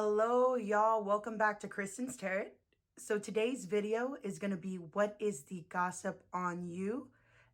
Hello, y'all. Welcome back to Kristen's Tarot. So today's video is going to be what is the gossip on you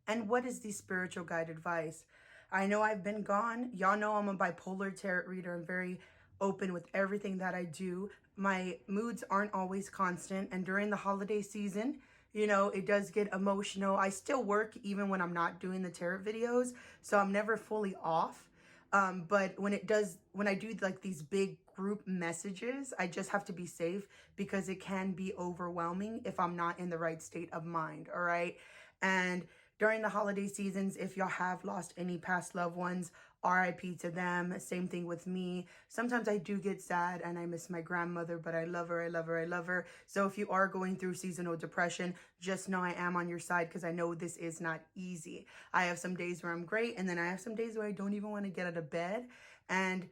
and what is the spiritual guide advice. I know I've been gone. Y'all know I'm a bipolar tarot reader. I'm very open with everything that I do. My moods aren't always constant. And during the holiday season, it does get emotional. I still work even when I'm not doing the tarot videos. So I'm never fully off. But when I do like these big group messages, I just have to be safe because it can be overwhelming if I'm not in the right state of mind. All right. And during the holiday seasons, if y'all have lost any past loved ones, RIP to them. Same thing with me. Sometimes I do get sad and I miss my grandmother, but I love her. I love her. I love her. So if you are going through seasonal depression, just know I am on your side because I know this is not easy. I have some days where I'm great, and then I have some days where I don't even want to get out of bed. And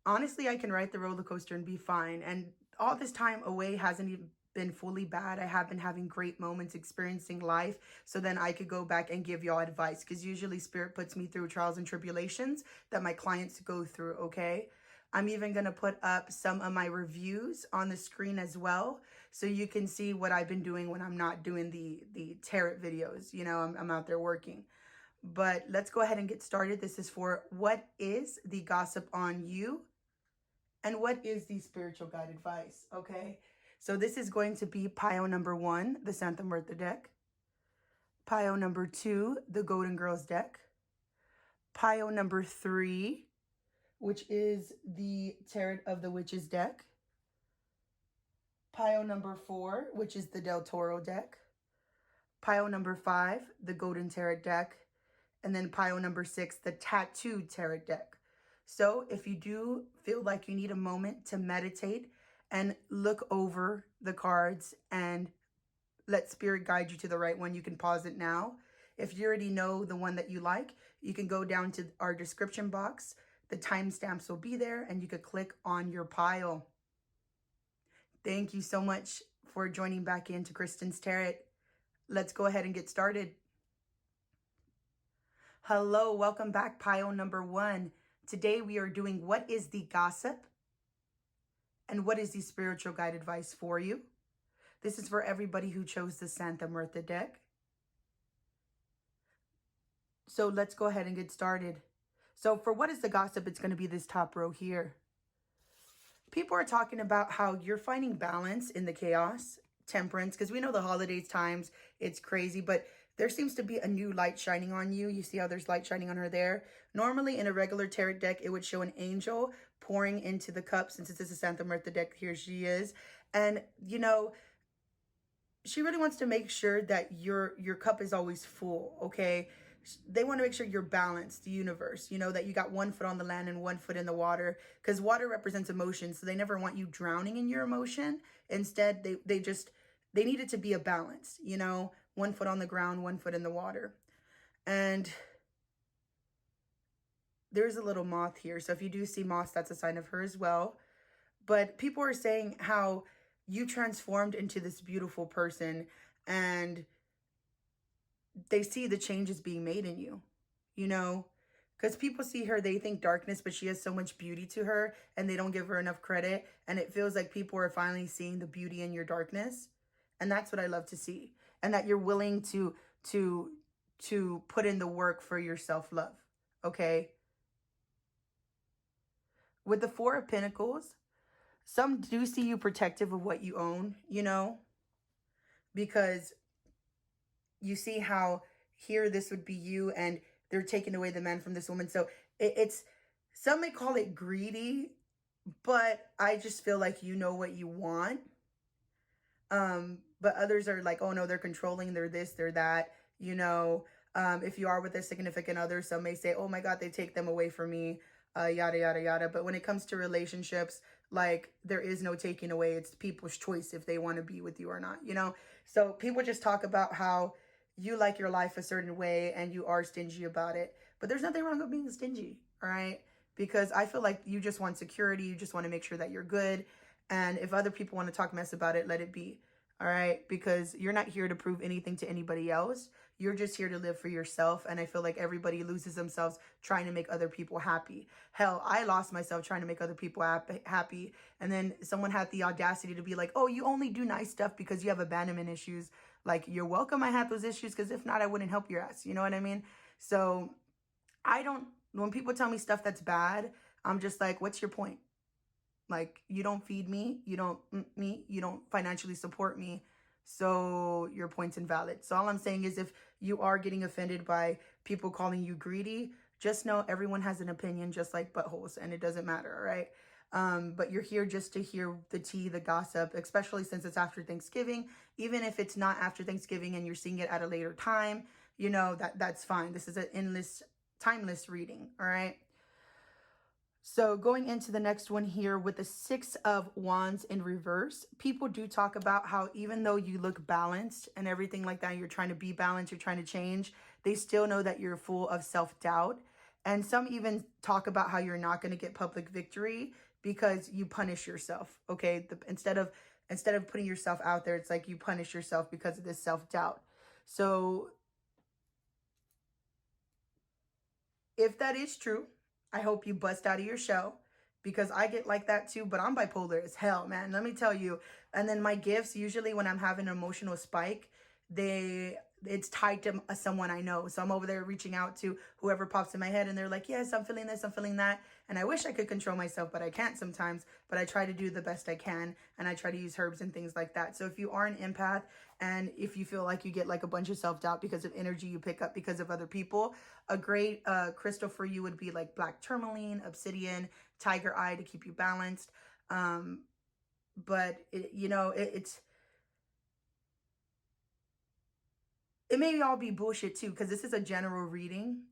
honestly, I can ride the roller coaster and be fine. And all this time away hasn't even been fully bad. I have been having great moments, experiencing life, so then I could go back and give y'all advice, because usually spirit puts me through trials and tribulations that my clients go through. Okay, I'm even going to put up some of my reviews on the screen as well, so you can see what I've been doing when I'm not doing the tarot videos. I'm out there working. But let's go ahead and get started. This is for what is the gossip on you and what is the spiritual guide advice. Okay, so this is going to be pile number 1, the Santa Muerta deck. Pile number 2, the Golden Girls deck. Pile number 3, which is the Tarot of the Witches deck. Pile number 4, which is the Del Toro deck. Pile number 5, the Golden Tarot deck. And then pile number 6, the Tattooed Tarot deck. So if you do feel like you need a moment to meditate and look over the cards and let spirit guide you to the right one, you can pause it now. If you already know the one that you like, you can go down to our description box. The timestamps will be there and you could click on your pile. Thank you so much for joining back into Kristen's Tarot. Let's go ahead and get started. Hello, welcome back, pile number 1. Today we are doing what is the gossip and what is the spiritual guide advice for you. This is for everybody who chose the Santa Muerta deck. So let's go ahead and get started. So for what is the gossip, it's going to be this top row here. People are talking about how you're finding balance in the chaos, temperance, because we know the holidays times, it's crazy, but there seems to be a new light shining on you. You see how there's light shining on her there? Normally in a regular tarot deck, it would show an angel pouring into the cup. Since this is a Santa Muerta deck, here she is. And, she really wants to make sure that your cup is always full, okay? They want to make sure you're balanced, the universe, that you got one foot on the land and one foot in the water, because water represents emotion. So they never want you drowning in your emotion. Instead, they need it to be a balance, one foot on the ground, one foot in the water. And there's a little moth here. So if you do see moths, that's a sign of her as well. But people are saying how you transformed into this beautiful person, and they see the changes being made in you, because people see her, they think darkness, but she has so much beauty to her and they don't give her enough credit. And it feels like people are finally seeing the beauty in your darkness. And that's what I love to see. And that you're willing to put in the work for your self-love. Okay. With the 4 of Pentacles, some do see you protective of what you own, because you see how here this would be you and they're taking away the man from this woman. So it's, some may call it greedy, but I just feel like you know what you want. But others are like, oh no, they're controlling, they're this, they're that, if you are with a significant other, some may say, oh my God, they take them away from me, yada, yada, yada. But when it comes to relationships, like there is no taking away. It's people's choice if they want to be with you or not, So people just talk about how you like your life a certain way and you are stingy about it. But there's nothing wrong with being stingy, all right? Because I feel like you just want security. You just want to make sure that you're good. And if other people want to talk mess about it, let it be. all right? Because you're not here to prove anything to anybody else. You're just here to live for yourself. And I feel like everybody loses themselves trying to make other people happy. Hell, I lost myself trying to make other people happy. And then someone had the audacity to be like, oh, you only do nice stuff because you have abandonment issues. Like, you're welcome I had those issues, because if not, I wouldn't help your ass. You know what I mean? So when people tell me stuff that's bad, I'm just like, what's your point? Like, you don't feed me, you don't financially support me, so your point's invalid. So all I'm saying is, if you are getting offended by people calling you greedy, just know everyone has an opinion, just like buttholes, and it doesn't matter, all right? But you're here just to hear the tea, the gossip, especially since it's after Thanksgiving. Even if it's not after Thanksgiving and you're seeing it at a later time, you know, that's fine. This is an endless, timeless reading, all right? So going into the next one here with the 6 of Wands in reverse, people do talk about how even though you look balanced and everything like that, you're trying to be balanced, you're trying to change, they still know that you're full of self-doubt. And some even talk about how you're not going to get public victory because you punish yourself, okay? Instead of putting yourself out there, it's like you punish yourself because of this self-doubt. So if that is true, I hope you bust out of your shell, because I get like that too, but I'm bipolar as hell, man. Let me tell you. And then my gifts, usually when I'm having an emotional spike, it's tied to someone I know. So I'm over there reaching out to whoever pops in my head, and they're like, yes, I'm feeling this, I'm feeling that. And I wish I could control myself, but I can't sometimes. But I try to do the best I can, and I try to use herbs and things like that. So if you are an empath, and if you feel like you get like a bunch of self-doubt because of energy you pick up because of other people, a great crystal for you would be like black tourmaline, obsidian, tiger eye to keep you balanced. But it may all be bullshit too, because this is a general reading.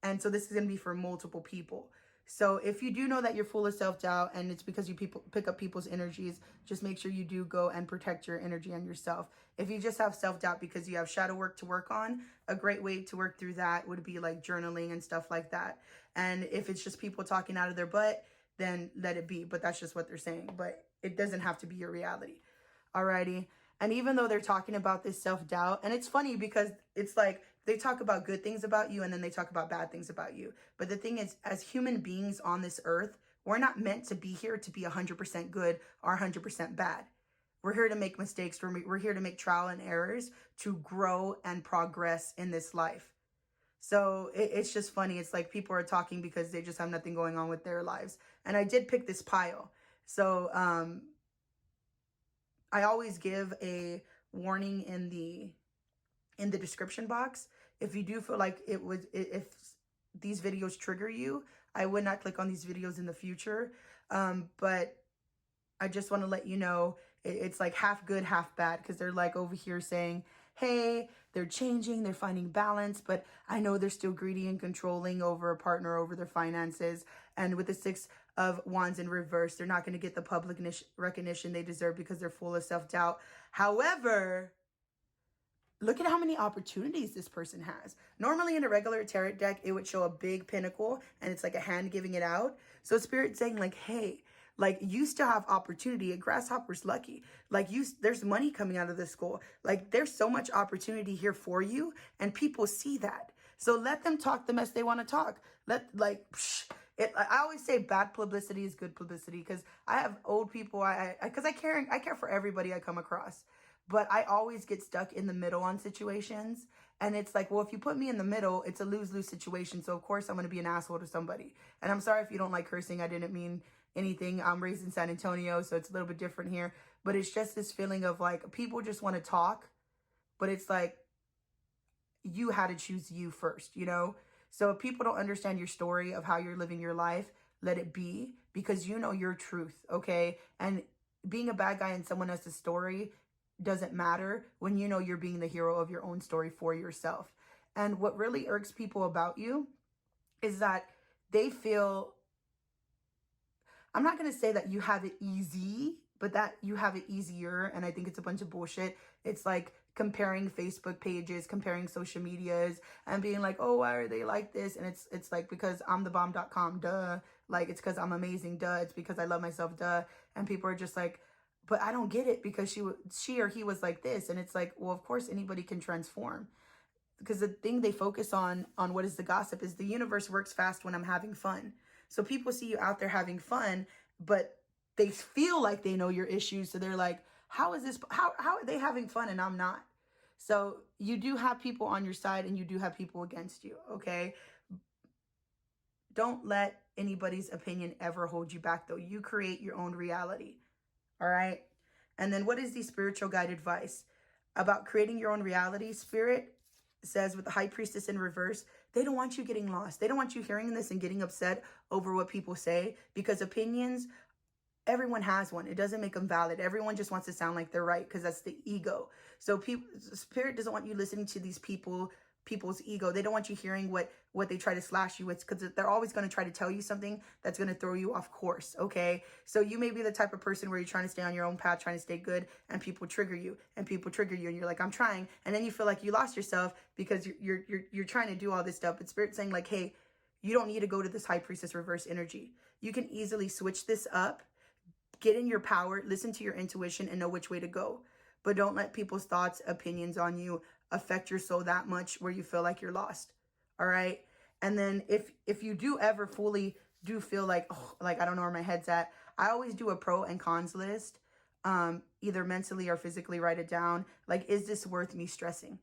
And so this is going to be for multiple people. So if you do know that you're full of self-doubt and it's because you pick up people's energies, just make sure you do go and protect your energy and yourself. If you just have self-doubt because you have shadow work to work on, a great way to work through that would be like journaling and stuff like that. And if it's just people talking out of their butt, then let it be. But that's just what they're saying. But it doesn't have to be your reality. Alrighty. And even though they're talking about this self-doubt, and it's funny because it's like they talk about good things about you and then they talk about bad things about you. But the thing is, as human beings on this earth, we're not meant to be here to be 100% good or 100% bad. We're here to make mistakes. We're here to make trial and errors to grow and progress in this life. So it's just funny. It's like people are talking because they just have nothing going on with their lives. And I did pick this pile. So, I always give a warning in the description box. If you do feel like if these videos trigger you, I would not click on these videos in the future. But I just want to let you know it's like half good, half bad, because they're like over here saying, hey, they're changing, they're finding balance, but I know they're still greedy and controlling over a partner, over their finances. And with the 6 of Wands in reverse, they're not going to get the public recognition they deserve because they're full of self-doubt. However, look at how many opportunities this person has. Normally in a regular tarot deck, it would show a big pinnacle and it's like a hand giving it out. So Spirit's saying like, hey, like you still have opportunity. A grasshopper's lucky. Like there's money coming out of this school. Like there's so much opportunity here for you, and people see that. So let them talk the mess they want to talk. I always say bad publicity is good publicity, because I have old people. I care for everybody I come across. But I always get stuck in the middle on situations. And it's like, well, if you put me in the middle, it's a lose-lose situation. So, of course, I'm going to be an asshole to somebody. And I'm sorry if you don't like cursing. I didn't mean anything. I'm raised in San Antonio, so it's a little bit different here. But it's just this feeling of like people just want to talk. But it's like you had to choose you first, you know? So if people don't understand your story of how you're living your life, let it be, because you know your truth, okay? And being a bad guy in someone else's story doesn't matter when you know you're being the hero of your own story for yourself. And what really irks people about you is that they feel, I'm not going to say that you have it easy, but that you have it easier. And I think it's a bunch of bullshit. It's like comparing Facebook pages, comparing social medias, and being like, oh, why are they like this? And it's like, because I'm the bomb.com, duh. Like, it's because I'm amazing, duh. It's because I love myself, duh. And people are just like, but I don't get it because she or he was like this. And it's like, well, of course anybody can transform. Because the thing they focus on what is the gossip is the universe works fast when I'm having fun. So people see you out there having fun, but they feel like they know your issues. So they're like, how are they having fun and I'm not? So you do have people on your side and you do have people against you, okay? Don't let anybody's opinion ever hold you back, though. You create your own reality, all right? And then what is the spiritual guide advice? About creating your own reality, Spirit says with the High Priestess in reverse, they don't want you getting lost. They don't want you hearing this and getting upset over what people say, because opinions, everyone has one. It doesn't make them valid. Everyone just wants to sound like they're right because that's the ego. So Spirit doesn't want you listening to these people's ego. They don't want you hearing what they try to slash you with, because they're always going to try to tell you something that's going to throw you off course, okay? So you may be the type of person where you're trying to stay on your own path, trying to stay good, and people trigger you, and you're like, I'm trying, and then you feel like you lost yourself because you're trying to do all this stuff. But Spirit's saying like, hey, you don't need to go to this High Priestess reverse energy. You can easily switch this up, get in your power, listen to your intuition, and know which way to go. But don't let people's thoughts, opinions on you affect your soul that much where you feel like you're lost. All right. And then if you do ever fully do feel like, oh, like I don't know where my head's at, I always do a pro and cons list, either mentally or physically write it down. Like, is this worth me stressing?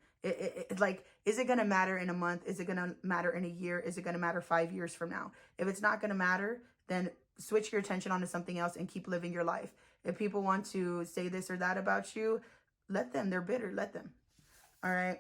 Like, is it going to matter in a month? Is it going to matter in a year? Is it going to matter 5 years from now? If it's not going to matter, then switch your attention onto something else and keep living your life. If people want to say this or that about you, let them. They're bitter. Let them. All right.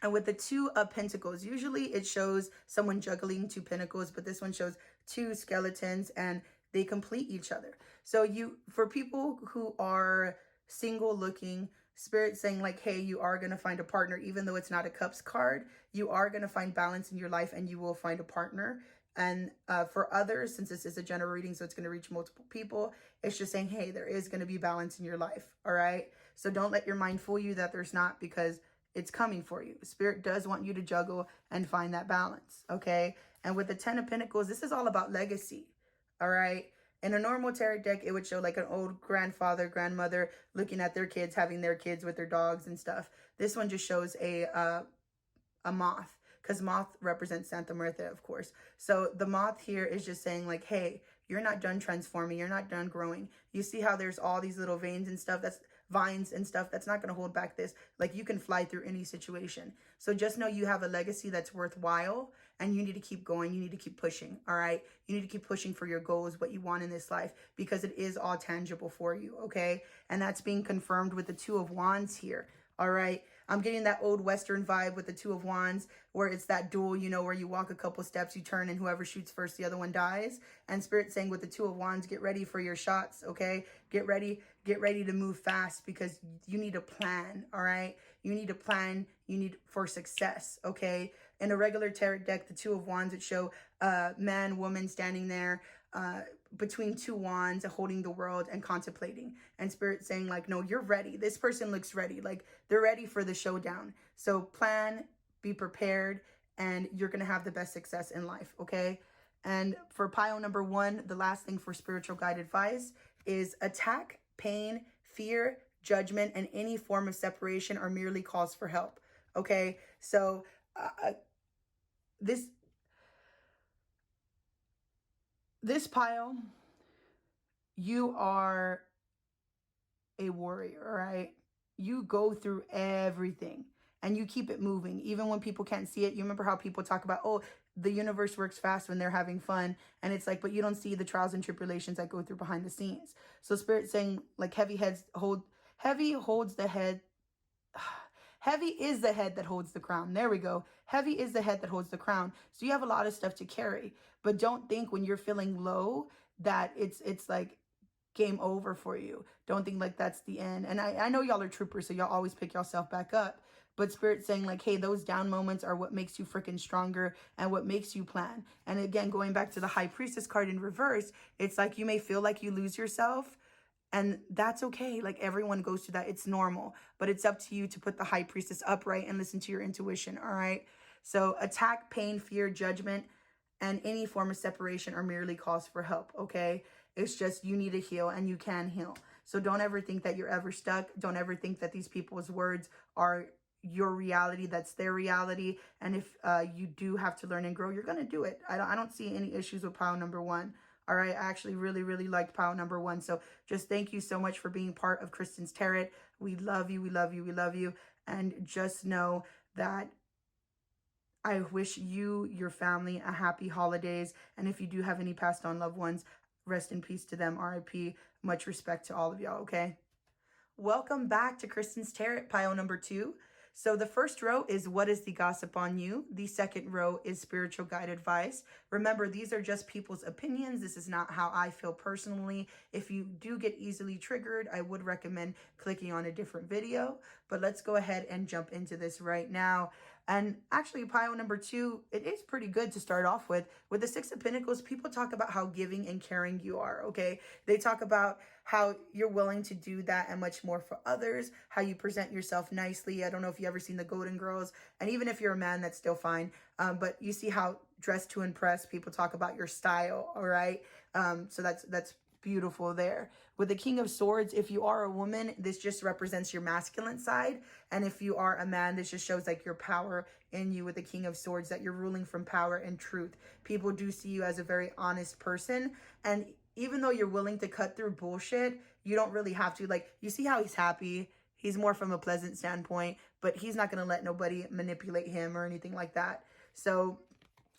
And with the Two of Pentacles, usually it shows someone juggling two pentacles, but this one shows two skeletons and they complete each other. So for people who are single looking, Spirit saying like, hey, you are going to find a partner, even though it's not a Cups card. You are going to find balance in your life and you will find a partner. And for others, since this is a general reading, so it's going to reach multiple people, it's just saying, hey, there is going to be balance in your life. All right. So don't let your mind fool you that there's not, because it's coming for you. Spirit does want you to juggle and find that balance. Okay. And with the Ten of Pentacles, this is all about legacy. All right. In a normal tarot deck, it would show like an old grandfather, grandmother looking at their kids, having their kids with their dogs and stuff. This one just shows a moth, because moth represents Santa Muerte, of course. So the moth here is just saying like, hey, you're not done transforming. You're not done growing. You see how there's all these little veins and stuff, that's vines and stuff. That's not going to hold back this. Like, you can fly through any situation. So just know you have a legacy that's worthwhile and you need to keep going. You need to keep pushing. All right. You need to keep pushing for your goals, what you want in this life, because it is all tangible for you. Okay. And that's being confirmed with the Two of Wands here. All right. I'm getting that old Western vibe with the Two of Wands, where it's that duel, you know, where you walk a couple steps, you turn, and whoever shoots first, the other one dies. And Spirit saying with the Two of Wands, get ready for your shots, okay? Get ready to move fast, because you need a plan, all right? You need a plan. You need for success, okay? In a regular tarot deck, the Two of Wands would show man, woman standing there between two wands, holding the world and contemplating. And Spirit saying like, no, you're ready. This person looks ready. Like, they're ready for the showdown. So plan, be prepared, and you're going to have the best success in life, okay? And for pile number 1, the last thing for spiritual guide advice is attack, pain, fear, judgment, and any form of separation are merely calls for help, okay? So this pile, you are a warrior, all right? You go through everything and you keep it moving, even when people can't see it. You remember how people talk about, oh, the universe works fast when they're having fun. And it's like, but you don't see the trials and tribulations that go through behind the scenes. So Spirit saying like heavy holds the head. Heavy is the head that holds the crown. There we go. Heavy is the head that holds the crown. So you have a lot of stuff to carry, but don't think when you're feeling low that it's like game over for you. Don't think like that's the end. And I know y'all are troopers, so y'all always pick yourself back up. But Spirit's saying like, hey, those down moments are what makes you freaking stronger and what makes you plan. And again, going back to the High Priestess card in reverse, it's like you may feel like you lose yourself. And that's okay. Like, everyone goes through that. It's normal. But it's up to you to put the High Priestess upright and listen to your intuition, all right? So attack, pain, fear, judgment, and any form of separation are merely calls for help, okay? It's just you need to heal, and you can heal. So don't ever think that you're ever stuck. Don't ever think that these people's words are your reality. That's their reality. And if you do have to learn and grow, you're going to do it. I don't see any issues with pile number one. All right. I actually really liked pile number one. So just thank you so much for being part of Kristen's Tarot. We love you. We love you. We love you. And just know that I wish you, your family, a happy holidays. And if you do have any passed on loved ones, rest in peace to them. RIP. Much respect to all of y'all. Okay. Welcome back to Kristen's Tarot, pile number 2. So the first row is what is the gossip on you? The second row is spiritual guide advice. Remember, these are just people's opinions. This is not how I feel personally. If you do get easily triggered, I would recommend clicking on a different video. But let's go ahead and jump into this right now. And actually, pile number 2, it is pretty good to start off with. With the Six of Pentacles, people talk about how giving and caring you are, okay? They talk about how you're willing to do that and much more for others, how you present yourself nicely. I don't know if you ever seen the Golden Girls, and even if you're a man, that's still fine. But you see how dressed to impress, people talk about your style, all right? So that's beautiful there. With the King of Swords, if you are a woman, this just represents your masculine side. And if you are a man, this just shows like your power in you with the King of Swords, that you're ruling from power and truth. People do see you as a very honest person. And even though you're willing to cut through bullshit, you don't really have to. Like, you see how he's happy. He's more from a pleasant standpoint, but he's not going to let nobody manipulate him or anything like that. So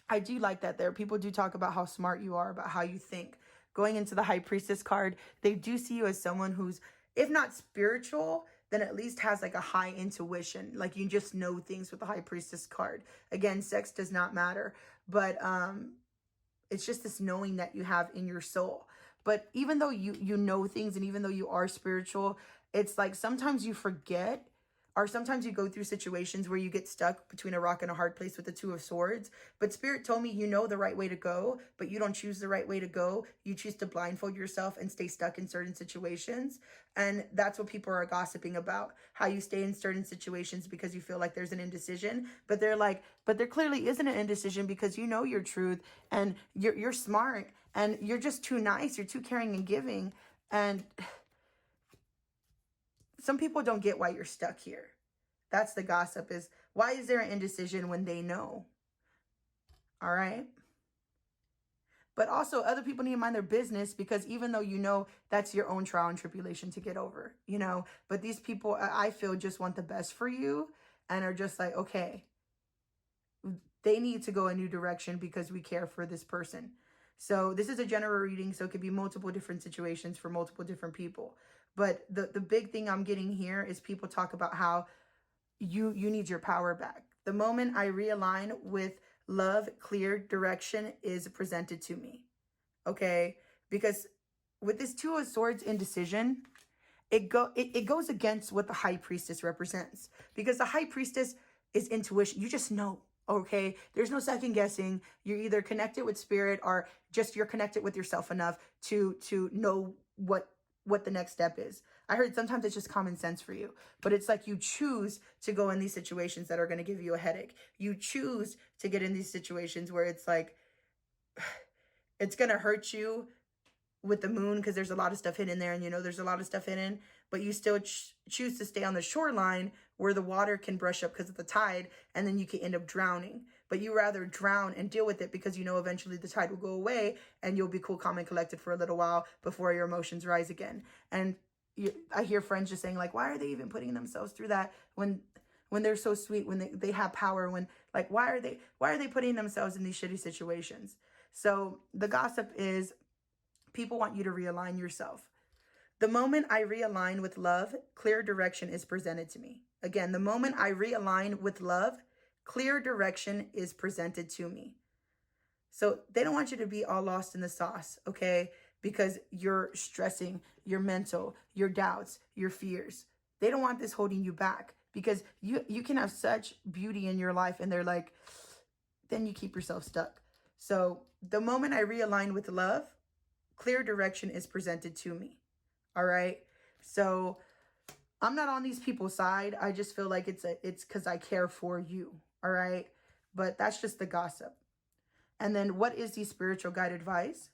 I do like that there. People do talk about how smart you are, about how you think. Going into the High Priestess card, they do see you as someone who's, if not spiritual, then at least has like a high intuition. Like, you just know things with the High Priestess card. Again, sex does not matter, but it's just this knowing that you have in your soul. But even though you know things, and even though you are spiritual, it's like sometimes you forget, or sometimes you go through situations where you get stuck between a rock and a hard place with the Two of Swords. But Spirit told me you know the right way to go, but you don't choose the right way to go. You choose to blindfold yourself and stay stuck in certain situations. And that's what people are gossiping about, how you stay in certain situations because you feel like there's an indecision. But they're like, but there clearly isn't an indecision, because you know your truth, and you're smart, and you're just too nice. You're too caring and giving. And some people don't get why you're stuck here. That's the gossip, is why is there an indecision when they know? All right. But also, other people need to mind their business, because even though you know that's your own trial and tribulation to get over, you know, but these people, I feel, just want the best for you and are just like, okay, they need to go a new direction because we care for this person. So this is a general reading, so it could be multiple different situations for multiple different people. But the big thing I'm getting here is people talk about how you need your power back. The moment I realign with love, clear direction is presented to me. Okay? Because with this Two of Swords indecision, it goes against what the High Priestess represents. Because the High Priestess is intuition. You just know. Okay? There's no second guessing. You're either connected with spirit, or just you're connected with yourself enough to know what the next step is. I heard sometimes it's just common sense for you, but it's like you choose to go in these situations that are going to give you a headache. You choose to get in these situations where it's like, it's going to hurt you with the moon, because there's a lot of stuff hidden there, and you know there's a lot of stuff hidden, but you still choose to stay on the shoreline where the water can brush up because of the tide, and then you can end up drowning. But you rather drown and deal with it, because you know eventually the tide will go away and you'll be cool, calm, and collected for a little while before your emotions rise again. And I hear friends just saying, like, why are they even putting themselves through that when they're so sweet, when they have power, when, like, why are they putting themselves in these shitty situations? So the gossip is, people want you to realign yourself. The moment I realign with love, clear direction is presented to me. Again, the moment I realign with love, clear direction is presented to me. So they don't want you to be all lost in the sauce, okay? Because you're stressing, your mental, your doubts, your fears. They don't want this holding you back, because you can have such beauty in your life, and they're like, then you keep yourself stuck. So the moment I realign with love, clear direction is presented to me. All right. So I'm not on these people's side. I just feel like it's because I care for you. All right. But that's just the gossip. And then what is the spiritual guide advice?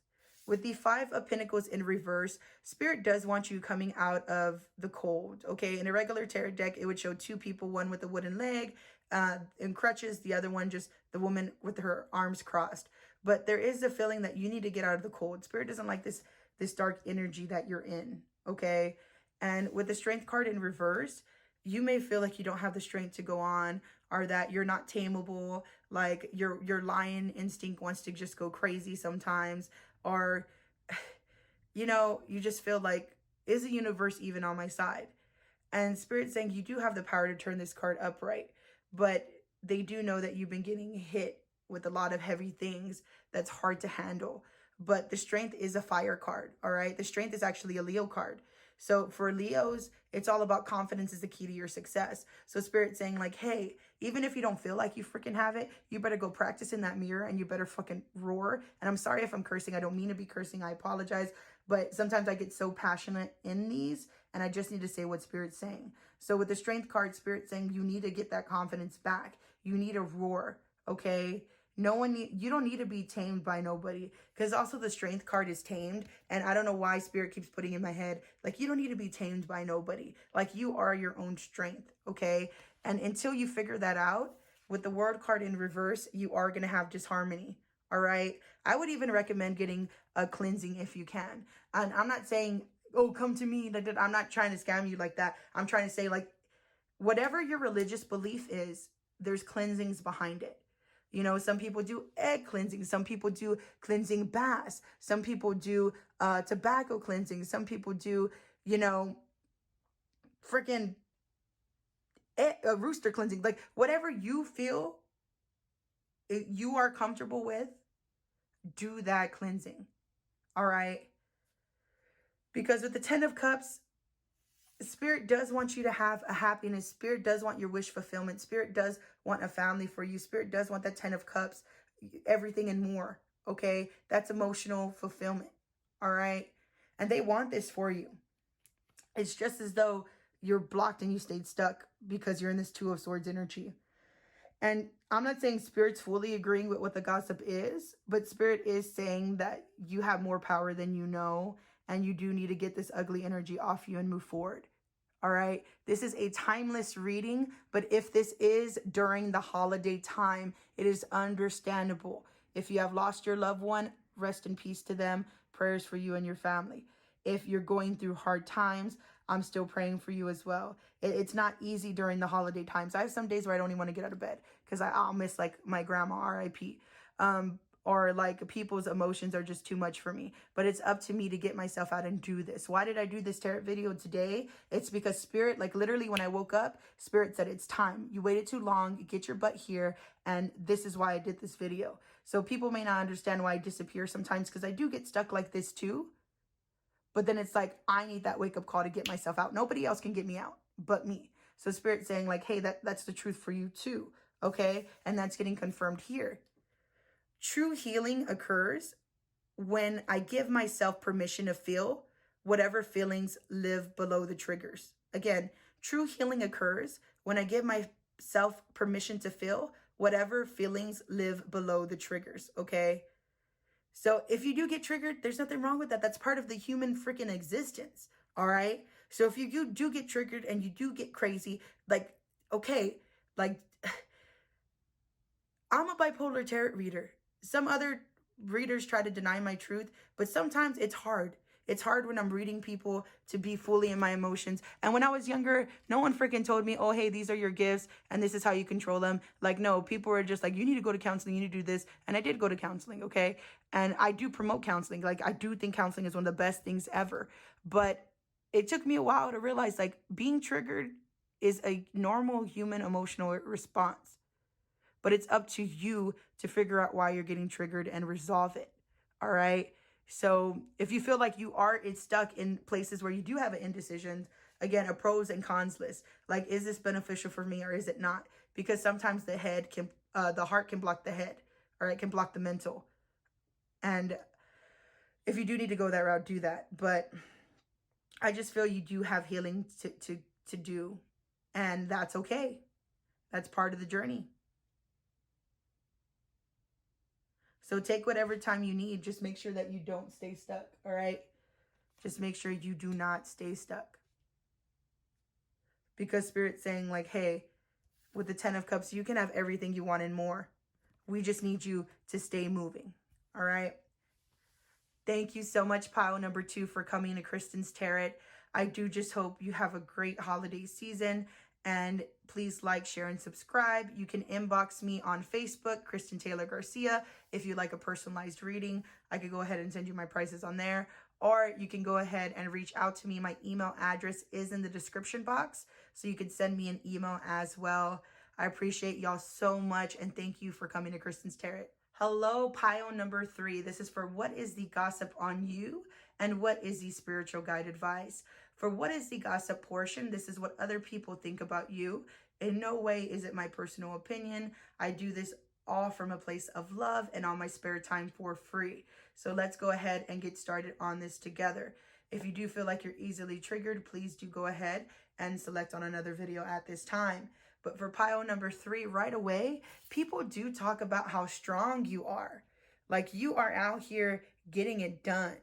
With the Five of Pentacles in reverse, Spirit does want you coming out of the cold, okay? In a regular tarot deck, it would show two people, one with a wooden leg and crutches, the other one just the woman with her arms crossed. But there is a feeling that you need to get out of the cold. Spirit doesn't like this dark energy that you're in, okay? And with the Strength card in reverse, you may feel like you don't have the strength to go on, or that you're not tameable, like your lion instinct wants to just go crazy sometimes, or you know, you just feel like, is the universe even on my side? And Spirit's saying you do have the power to turn this card upright, but they do know that you've been getting hit with a lot of heavy things that's hard to handle. But the Strength is a fire card, all right? The Strength is actually a Leo card. So for Leos, it's all about confidence is the key to your success. So Spirit's saying like, hey, even if you don't feel like you freaking have it, you better go practice in that mirror and you better fucking roar. And I'm sorry if I'm cursing. I don't mean to be cursing. I apologize. But sometimes I get so passionate in these and I just need to say what Spirit's saying. So with the Strength card, Spirit's saying you need to get that confidence back. You need a roar, okay? You don't need to be tamed by nobody, because also the Strength card is tamed, and I don't know why Spirit keeps putting in my head like you don't need to be tamed by nobody. Like you are your own strength, okay? And until you figure that out, with the World card in reverse, you are going to have disharmony, all right? I would even recommend getting a cleansing if you can. And I'm not saying, oh, come to me. I'm not trying to scam you like that. I'm trying to say, like, whatever your religious belief is, there's cleansings behind it. You know, some people do egg cleansing. Some people do cleansing baths. Some people do tobacco cleansing. Some people do, you know, freaking rooster cleansing. Like whatever you feel you are comfortable with, do that cleansing. All right. Because with the 10 of Cups, Spirit does want you to have a happiness. Spirit does want your wish fulfillment. Spirit does want a family for you. Spirit does want that 10 of Cups, everything and more, okay? That's emotional fulfillment, all right? And they want this for you. It's just as though you're blocked and you stayed stuck because you're in this 2 of Swords energy. And I'm not saying Spirit's fully agreeing with what the gossip is, but Spirit is saying that you have more power than you know, and you do need to get this ugly energy off you and move forward. All right. This is a timeless reading, but if this is during the holiday time, it is understandable. If you have lost your loved one, rest in peace to them. Prayers for you and your family. If you're going through hard times, I'm still praying for you as well. It's not easy during the holiday times. I have some days where I don't even want to get out of bed because I'll miss like my grandma, RIP. Or like people's emotions are just too much for me. But it's up to me to get myself out and do this. Why did I do this tarot video today? It's because Spirit, like literally when I woke up, Spirit said, it's time. You waited too long. Get your butt here. And this is why I did this video. So people may not understand why I disappear sometimes because I do get stuck like this too. But then it's like, I need that wake up call to get myself out. Nobody else can get me out but me. So Spirit's saying like, hey, that's the truth for you too. Okay. And that's getting confirmed here. True healing occurs when I give myself permission to feel whatever feelings live below the triggers. Again, true healing occurs when I give myself permission to feel whatever feelings live below the triggers, okay? So if you do get triggered, there's nothing wrong with that. That's part of the human freaking existence, all right? So if you do get triggered and you do get crazy, like, okay, like, I'm a bipolar tarot reader. Some other readers try to deny my truth, but sometimes it's hard. It's hard when I'm reading people to be fully in my emotions. And when I was younger, no one freaking told me, oh, hey, these are your gifts and this is how you control them. Like, no, people were just like, you need to go to counseling, you need to do this. And I did go to counseling, okay? And I do promote counseling. Like, I do think counseling is one of the best things ever. But it took me a while to realize, like, being triggered is a normal human emotional response. But it's up to you to figure out why you're getting triggered and resolve it. All right. So if you feel like you are stuck in places where you do have an indecision, again, a pros and cons list. Like, is this beneficial for me or is it not? Because sometimes the heart can block the head, or it can block the mental. And if you do need to go that route, do that. But I just feel you do have healing to do. And that's okay. That's part of the journey. So take whatever time you need. Just make sure that you don't stay stuck, all right? Just make sure you do not stay stuck. Because Spirit's saying like, hey, with the 10 of Cups, you can have everything you want and more. We just need you to stay moving, all right? Thank you so much, pile number 2, for coming to Kristen's Tarot. I do just hope you have a great holiday season. And please like, share, and subscribe. You can inbox me on Facebook, Kristen Taylor Garcia. If you'd like a personalized reading, I could go ahead and send you my prices on there. Or you can go ahead and reach out to me. My email address is in the description box, so you can send me an email as well. I appreciate y'all so much, and thank you for coming to Kristen's Tarot. Hello, pile number 3. This is for what is the gossip on you and what is the spiritual guide advice. For what is the gossip portion, this is what other people think about you. In no way is it my personal opinion. I do this all from a place of love and on my spare time for free. So let's go ahead and get started on this together. If you do feel like you're easily triggered, please do go ahead and select on another video at this time. But for pile number 3, right away, people do talk about how strong you are. Like you are out here getting it done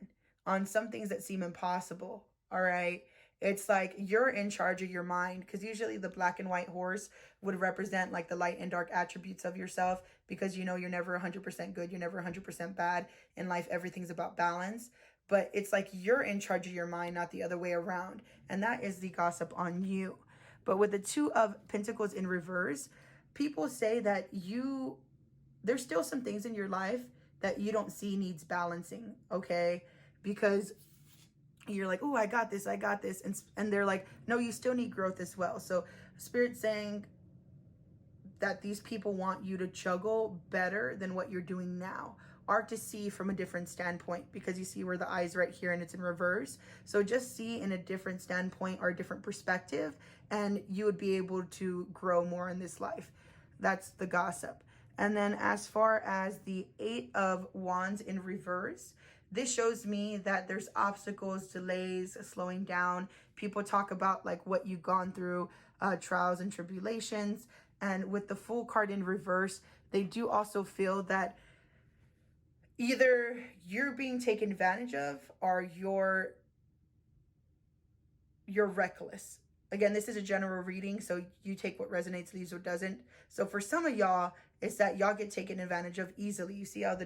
on some things that seem impossible, all right? It's like you're in charge of your mind, because usually the black and white horse would represent like the light and dark attributes of yourself, because you know you're never 100% good, you're never 100% bad. In life, everything's about balance. But it's like you're in charge of your mind, not the other way around. And that is the gossip on you. But with the 2 of Pentacles in reverse, people say that there's still some things in your life that you don't see needs balancing, okay? Because you're like, oh, I got this. And they're like, no, you still need growth as well. So Spirit's saying that these people want you to juggle better than what you're doing now, or to see from a different standpoint, because you see where the eye's right here and it's in reverse. So just see in a different standpoint or a different perspective, and you would be able to grow more in this life. That's the gossip. And then as far as the 8 of Wands in reverse, this shows me that there's obstacles, delays, slowing down. People talk about like what you've gone through, trials and tribulations. And with the Fool card in reverse, they do also feel that either you're being taken advantage of or you're reckless. Again, this is a general reading, so you take what resonates, leaves what doesn't. So for some of y'all, it's that y'all get taken advantage of easily. You see how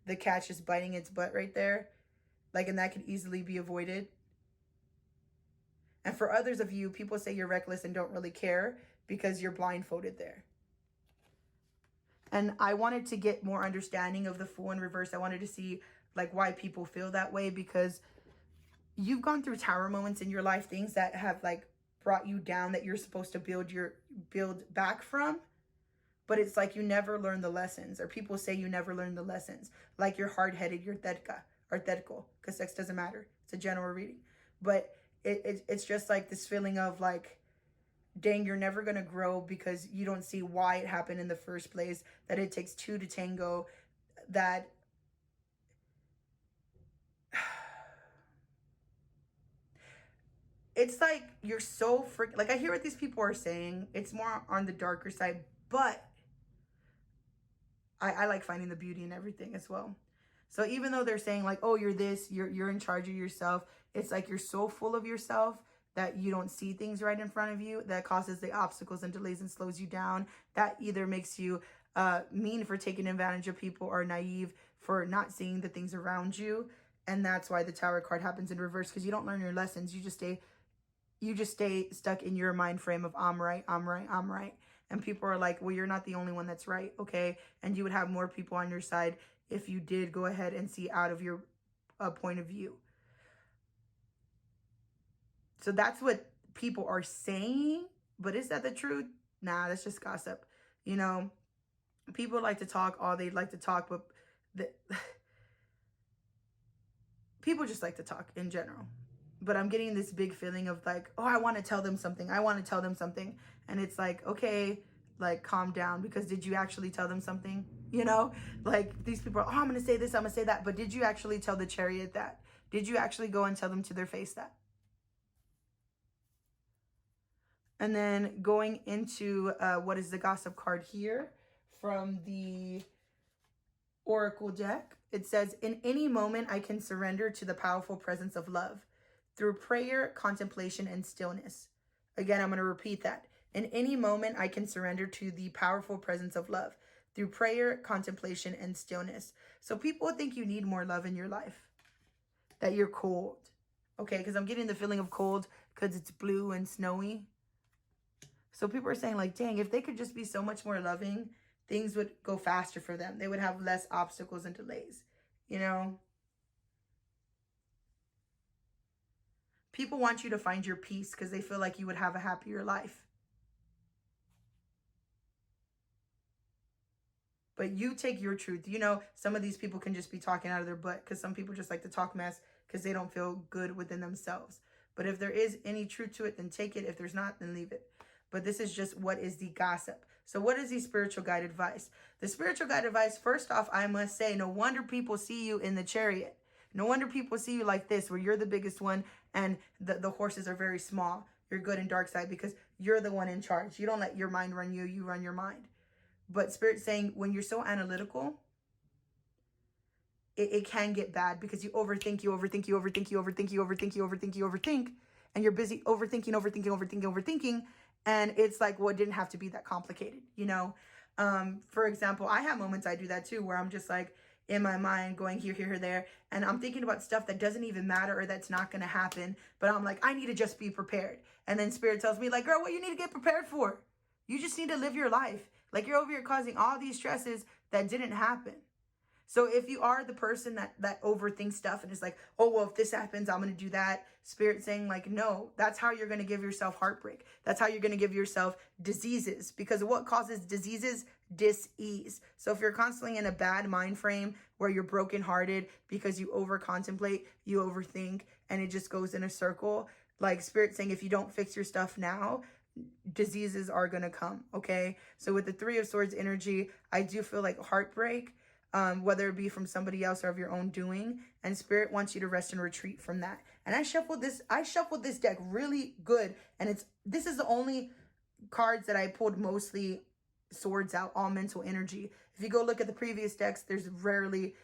the cat's is biting its butt right there? Like, and that could easily be avoided. And for others of you, people say you're reckless and don't really care because you're blindfolded there. And I wanted to get more understanding of the Fool in reverse. I wanted to see like why people feel that way, because you've gone through tower moments in your life, things that have like brought you down that you're supposed to build back from. But it's like you never learn the lessons, or people say you never learn the lessons. Like you're hard-headed, you're terca or terco, because sex doesn't matter. It's a general reading. But it's just like this feeling of like, dang, you're never going to grow because you don't see why it happened in the first place, that it takes 2 to tango, that it's like you're so like I hear what these people are saying. It's more on the darker side, but I like finding the beauty in everything as well. So even though they're saying like, oh, you're this, you're in charge of yourself, it's like you're so full of yourself that you don't see things right in front of you, that causes the obstacles and delays and slows you down. That either makes you mean for taking advantage of people, or naive for not seeing the things around you. And that's why the Tower card happens in reverse, because you don't learn your lessons. You just stay stuck in your mind frame of I'm right. And people are like, well, you're not the only one that's right, okay? And you would have more people on your side if you did go ahead and see out of your point of view. So that's what people are saying. But is that the truth? Nah, that's just gossip. You know, people like to talk all they'd like to talk, but people just like to talk in general. But I'm getting this big feeling of like, oh, I want to tell them something. And it's like, okay, like calm down, because did you actually tell them something? You know, like these people are, oh, I'm going to say this, I'm going to say that. But did you actually tell the Chariot that? Did you actually go and tell them to their face that? And then going into what is the gossip card here from the oracle deck. It says, in any moment, I can surrender to the powerful presence of love through prayer, contemplation, and stillness. Again, I'm going to repeat that. In any moment, I can surrender to the powerful presence of love through prayer, contemplation, and stillness. So people think you need more love in your life, that you're cold. Okay, because I'm getting the feeling of cold because it's blue and snowy. So people are saying like, dang, if they could just be so much more loving, things would go faster for them. They would have less obstacles and delays, you know? People want you to find your peace because they feel like you would have a happier life. But you take your truth. You know, some of these people can just be talking out of their butt because some people just like to talk mess because they don't feel good within themselves. But if there is any truth to it, then take it. If there's not, then leave it. But this is just what is the gossip. So what is the spiritual guide advice? The spiritual guide advice, first off, I must say, no wonder people see you in the chariot. No wonder people see you like this, where you're the biggest one and the horses are very small. You're good and dark side because you're the one in charge. You don't let your mind run you. You run your mind. But Spirit's saying when you're so analytical, it can get bad because you overthink, and you're busy overthinking. And it's like, well, it didn't have to be that complicated, you know? For example, I have moments I do that too, where I'm just like in my mind going here, there. And I'm thinking about stuff that doesn't even matter or that's not going to happen. But I'm like, I need to just be prepared. And then Spirit tells me like, girl, what you need to get prepared for? You just need to live your life. Like you're over here causing all these stresses that didn't happen. So if you are the person that overthinks stuff and is like, oh, well, if this happens, I'm going to do that. Spirit saying like, no, that's how you're going to give yourself heartbreak. That's how you're going to give yourself diseases, because what causes diseases? Dis-ease. So if you're constantly in a bad mind frame where you're brokenhearted because you over contemplate, you overthink, and it just goes in a circle, like Spirit saying, if you don't fix your stuff now, diseases are going to come. Okay. So with the Three of Swords energy, I do feel like heartbreak, whether it be from somebody else or of your own doing, and Spirit wants you to rest and retreat from that. And I shuffled this deck really good. And this is the only cards that I pulled mostly swords out, all mental energy. If you go look at the previous decks, there's rarely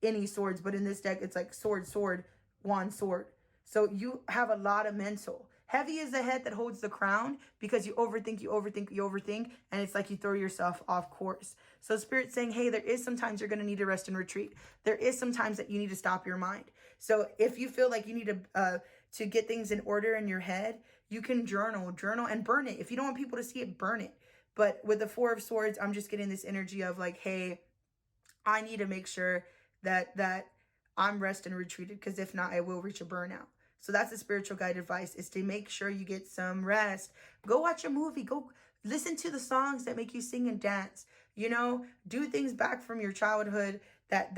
any swords, but in this deck, it's like sword, sword, wand, sword. So you have a lot of mental. Heavy is the head that holds the crown because you overthink, and it's like you throw yourself off course. So Spirit's saying, hey, there is sometimes you're going to need to rest and retreat. There is sometimes that you need to stop your mind. So if you feel like you need to get things in order in your head, you can journal and burn it. If you don't want people to see it, burn it. But with the Four of Swords, I'm just getting this energy of like, hey, I need to make sure that I'm rest and retreated, because if not, I will reach a burnout. So that's the spiritual guide advice, is to make sure you get some rest. Go watch a movie. Go listen to the songs that make you sing and dance. You know, do things back from your childhood that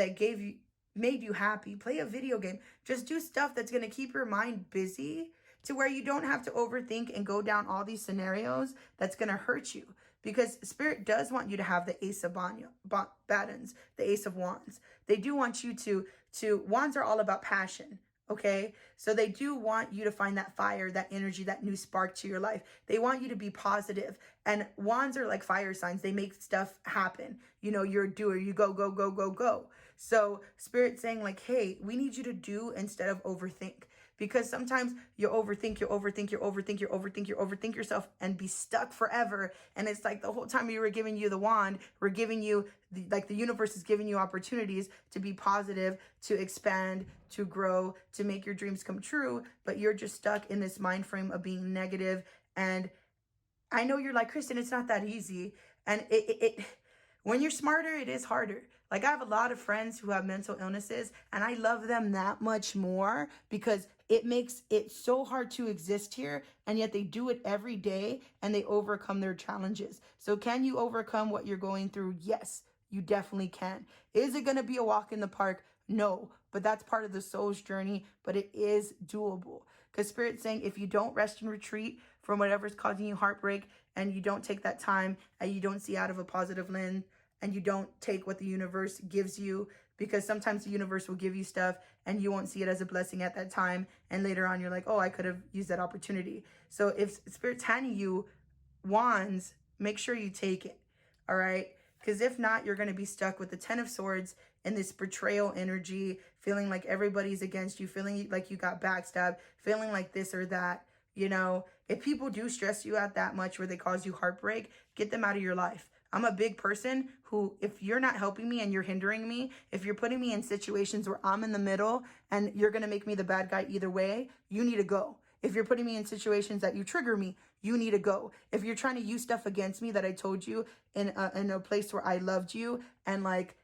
made you happy. Play a video game. Just do stuff that's going to keep your mind busy to where you don't have to overthink and go down all these scenarios that's going to hurt you. Because Spirit does want you to have the Ace of Batons, the Ace of Wands. They do want you to wands are all about passion. Okay, so they do want you to find that fire, that energy, that new spark to your life. They want you to be positive. And wands are like fire signs. They make stuff happen. You know, you're a doer. You go, go, go, go, go. So Spirit's saying like, hey, we need you to do instead of overthink. Because sometimes you overthink yourself and be stuck forever. And it's like the whole time we were giving you the wand, we're giving you, the universe is giving you opportunities to be positive, to expand, to grow, to make your dreams come true. But you're just stuck in this mind frame of being negative. And I know you're like, Kristen, it's not that easy. And when you're smarter, it is harder. Like I have a lot of friends who have mental illnesses, and I love them that much more because it makes it so hard to exist here, and yet they do it every day and they overcome their challenges. So can you overcome what you're going through? Yes, you definitely can. Is it going to be a walk in the park? No, but that's part of the soul's journey, but it is doable. Because Spirit's saying if you don't rest and retreat from whatever's causing you heartbreak, and you don't take that time, and you don't see out of a positive lens, and you don't take what the universe gives you, because sometimes the universe will give you stuff and you won't see it as a blessing at that time. And later on, you're like, oh, I could have used that opportunity. So if Spirit's handing you wands, make sure you take it. All right. Because if not, you're going to be stuck with the 10 of Swords and this betrayal energy, feeling like everybody's against you, feeling like you got backstabbed, feeling like this or that. You know, if people do stress you out that much where they cause you heartbreak, get them out of your life. I'm a big person who, if you're not helping me and you're hindering me, if you're putting me in situations where I'm in the middle and you're going to make me the bad guy either way, you need to go. If you're putting me in situations that you trigger me, you need to go. If you're trying to use stuff against me that I told you in a place where I loved you and like,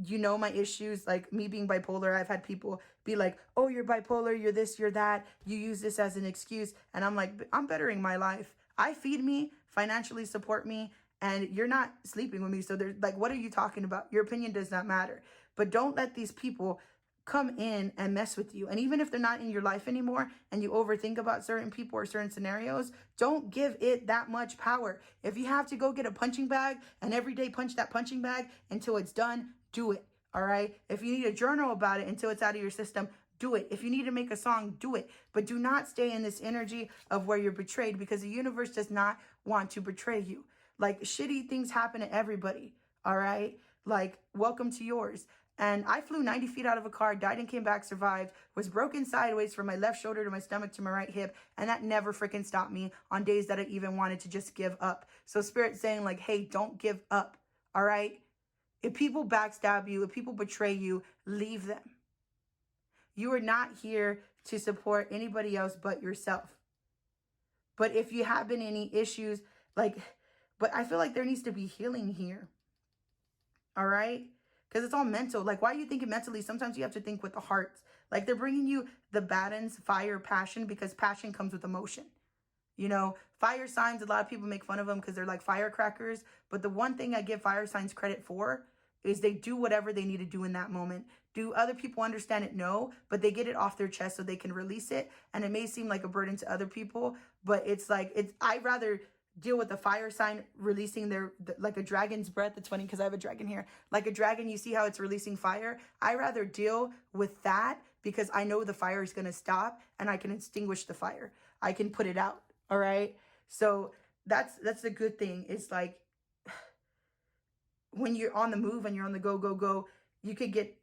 you know, my issues, like me being bipolar, I've had people be like, oh, you're bipolar, you're this, you're that. You use this as an excuse. And I'm like, I'm bettering my life. I feed me, financially support me, and you're not sleeping with me. So they're like, what are you talking about? Your opinion does not matter. But don't let these people come in and mess with you. And even if they're not in your life anymore and you overthink about certain people or certain scenarios, don't give it that much power. If you have to go get a punching bag and every day punch that punching bag until it's done, do it. All right. If you need a journal about it until it's out of your system, do it. If you need to make a song, do it. But do not stay in this energy of where you're betrayed, because the universe does not want to betray you. Like, shitty things happen to everybody. All right. Like, welcome to yours. And I flew 90 feet out of a car, died and came back, survived, was broken sideways from my left shoulder to my stomach to my right hip. And that never freaking stopped me on days that I even wanted to just give up. So Spirit's saying like, hey, don't give up. All right. If people backstab you, if people betray you, leave them. You are not here to support anybody else but yourself. But if you have been any issues, but I feel like there needs to be healing here. All right. Because it's all mental. Like, why are you thinking mentally? Sometimes you have to think with the heart. Like, they're bringing you the Battens, fire, passion, because passion comes with emotion. You know, fire signs, a lot of people make fun of them because they're like firecrackers. But the one thing I give fire signs credit for is they do whatever they need to do in that moment. Do other people understand it? No, but they get it off their chest so they can release it. And it may seem like a burden to other people, but it's like, I'd rather deal with a fire sign releasing like a dragon's breath. It's funny because I have a dragon here. Like a dragon, you see how it's releasing fire? I rather deal with that because I know the fire is going to stop and I can extinguish the fire. I can put it out. All right. So that's a good thing. It's like when you're on the move and you're on the go, you could get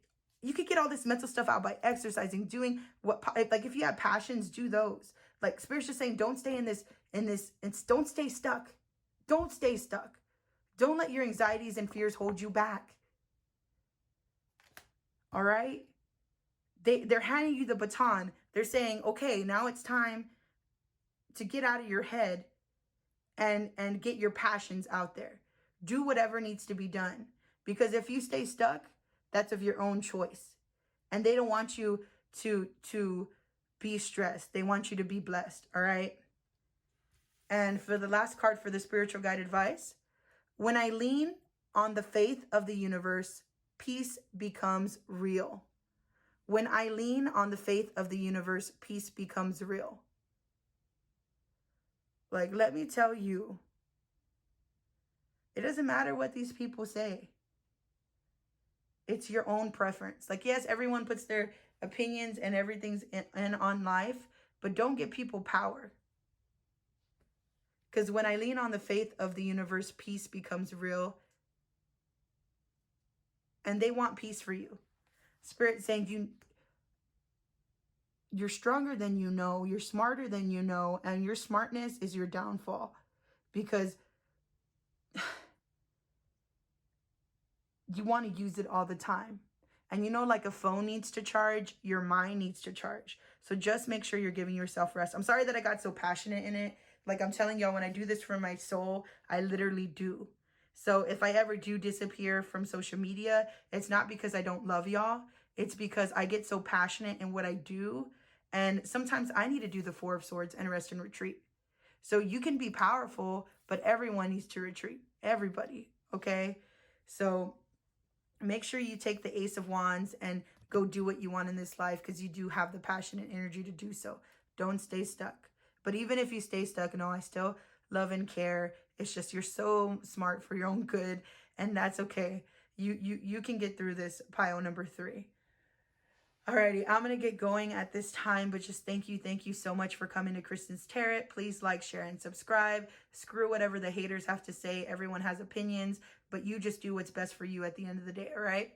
all this mental stuff out by exercising, doing like if you have passions, do those. Like Spirit's just saying, don't stay in this, don't stay stuck. Don't stay stuck. Don't let your anxieties and fears hold you back. All right. They're handing you the baton. They're saying, okay, now it's time to get out of your head and get your passions out there. Do whatever needs to be done. Because if you stay stuck, that's of your own choice. And they don't want you to be stressed. They want you to be blessed. All right. And for the last card for the spiritual guide advice, when I lean on the faith of the universe, peace becomes real. When I lean on the faith of the universe, peace becomes real. Like, let me tell you, it doesn't matter what these people say. It's your own preference. Like, yes, everyone puts their opinions and everything's in on life, but don't give people power. Because when I lean on the faith of the universe, peace becomes real. And they want peace for you. Spirit saying you're stronger than you know, you're smarter than you know, and your smartness is your downfall. Because you want to use it all the time. And you know, like a phone needs to charge, your mind needs to charge. So just make sure you're giving yourself rest. I'm sorry that I got so passionate in it. Like I'm telling y'all, when I do this for my soul, I literally do. So if I ever do disappear from social media, it's not because I don't love y'all. It's because I get so passionate in what I do. And sometimes I need to do the Four of Swords and rest and retreat. So you can be powerful, but everyone needs to retreat. Everybody. Okay. So make sure you take the Ace of Wands and go do what you want in this life, because you do have the passion and energy to do so. Don't stay stuck. But even if you stay stuck, no, I still love and care. It's just you're so smart for your own good, and that's okay. You can get through this, pile number 3. Alrighty, I'm going to get going at this time, but just thank you so much for coming to Kristen's Tarot. Please like, share, and subscribe. Screw whatever the haters have to say. Everyone has opinions, but you just do what's best for you at the end of the day, all right?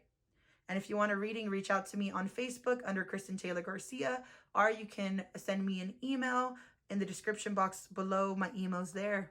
And if you want a reading, reach out to me on Facebook under Kristen Taylor Garcia, or you can send me an email in the description box below. My email's there.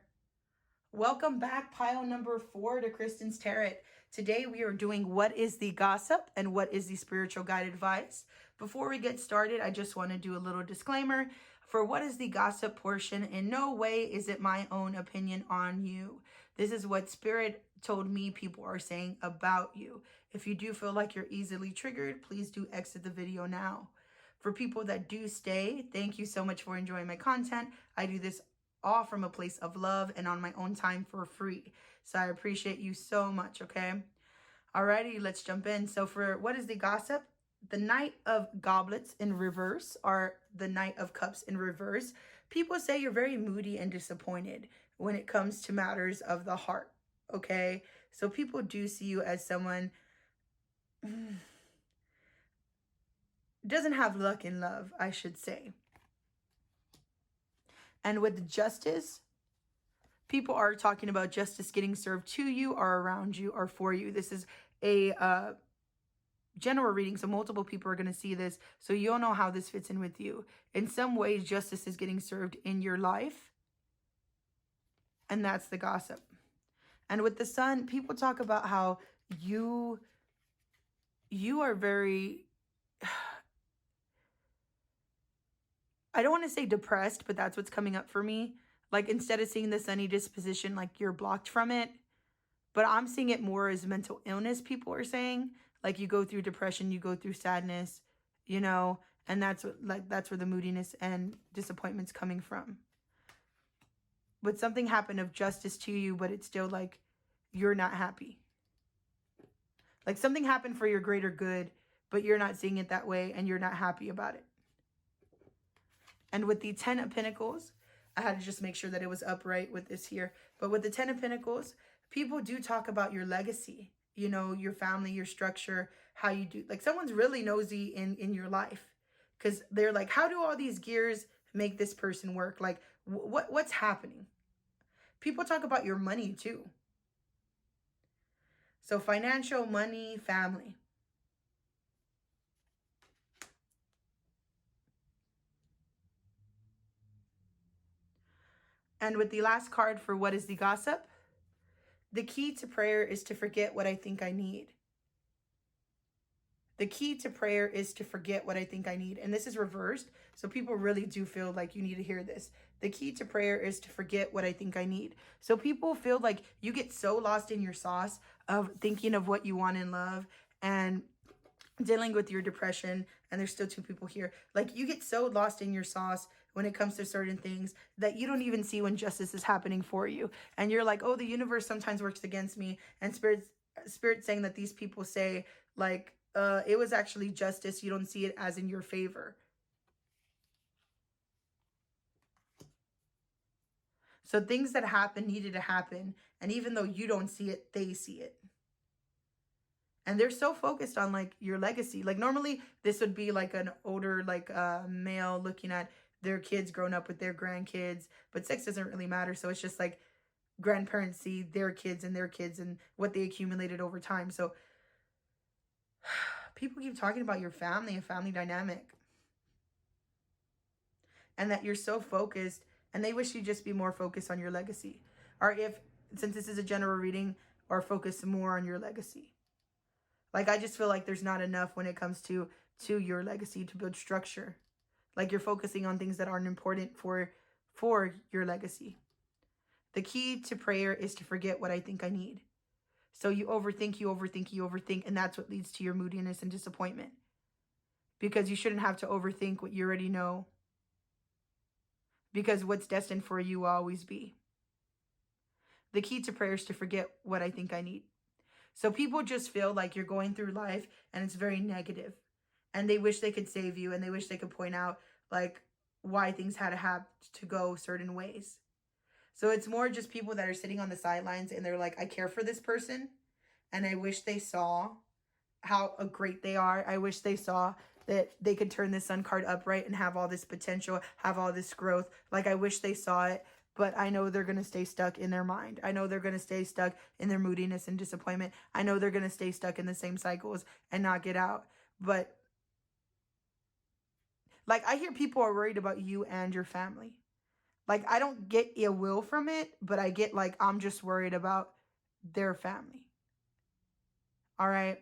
Welcome back, pile number 4 to Kristen's Tarot. Today we are doing what is the gossip and what is the spiritual guide advice. Before we get started, I just want to do a little disclaimer. For what is the gossip portion, in no way is it my own opinion on you. This is what Spirit told me people are saying about you. If you do feel like you're easily triggered, please do exit the video now. For people that do stay, thank you so much for enjoying my content. I do this all from a place of love and on my own time for free. So I appreciate you so much, okay? Alrighty, let's jump in. So for what is the gossip? The Knight of Goblets in reverse, or the Knight of Cups in reverse. People say you're very moody and disappointed when it comes to matters of the heart, okay? So people do see you as someone doesn't have luck in love, I should say. And with justice, people are talking about justice getting served to you or around you or for you. This is a general reading, so multiple people are going to see this. So you'll know how this fits in with you. In some ways, justice is getting served in your life. And that's the gossip. And with the Sun, people talk about how you are very... I don't want to say depressed, but that's what's coming up for me. Like, instead of seeing the sunny disposition, like you're blocked from it. But I'm seeing it more as mental illness, people are saying. Like, you go through depression, you go through sadness, you know. And that's where the moodiness and disappointment's coming from. But something happened of justice to you, but it's still like you're not happy. Like, something happened for your greater good, but you're not seeing it that way and you're not happy about it. And with the 10 of Pentacles, I had to just make sure that it was upright with this here. But with the 10 of Pentacles, people do talk about your legacy, you know, your family, your structure, how you do. Like, someone's really nosy in your life. Because they're like, how do all these gears make this person work? Like, what's happening? People talk about your money too. So financial, money, family. And with the last card for what is the gossip? The key to prayer is to forget what I think I need. The key to prayer is to forget what I think I need. And this is reversed. So people really do feel like you need to hear this. The key to prayer is to forget what I think I need. So people feel like you get so lost in your sauce of thinking of what you want in love and dealing with your depression. And there's still 2 people here. Like, you get so lost in your sauce when it comes to certain things that you don't even see when justice is happening for you. And you're like, oh, the universe sometimes works against me. And Spirit's saying that these people say, like, it was actually justice. You don't see it as in your favor. So things that happen needed to happen. And even though you don't see it, they see it. And they're so focused on, like, your legacy. Like, normally this would be like an older, like, male looking at their kids growing up with their grandkids. But sex doesn't really matter. So it's just like grandparents see their kids and what they accumulated over time. So people keep talking about your family and family dynamic. And that you're so focused. And they wish you'd just be more focused on your legacy. Or if, since this is a general reading, or focus more on your legacy. Like, I just feel like there's not enough when it comes to your legacy to build structure. Like, you're focusing on things that aren't important for your legacy. The key to prayer is to forget what I think I need. So you overthink, and that's what leads to your moodiness and disappointment. Because you shouldn't have to overthink what you already know. Because what's destined for you will always be. The key to prayer is to forget what I think I need. So people just feel like you're going through life and it's very negative. And they wish they could save you, and they wish they could point out, like, why things had to have to go certain ways. So it's more just people that are sitting on the sidelines and they're like, I care for this person and I wish they saw how great they are. I wish they saw that they could turn this Sun card upright and have all this potential, have all this growth. Like, I wish they saw it, but I know they're going to stay stuck in their mind. I know they're going to stay stuck in their moodiness and disappointment. I know they're going to stay stuck in the same cycles and not get out. But like, I hear people are worried about you and your family. Like, I don't get ill will from it, but I get like, I'm just worried about their family. All right.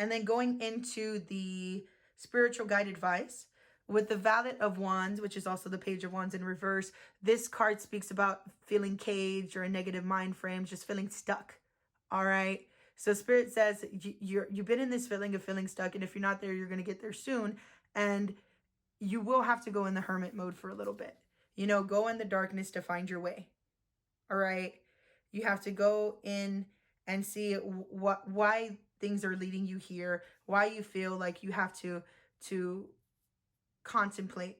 And then going into the spiritual guide advice with the Valet of Wands, which is also the Page of Wands in reverse. This card speaks about feeling caged or a negative mind frame, just feeling stuck. All right. So Spirit says you've been in this feeling of feeling stuck. And if you're not there, you're going to get there soon. And you will have to go in the hermit mode for a little bit. You know, go in the darkness to find your way. All right. You have to go in and see why things are leading you here, why you feel like you have to contemplate.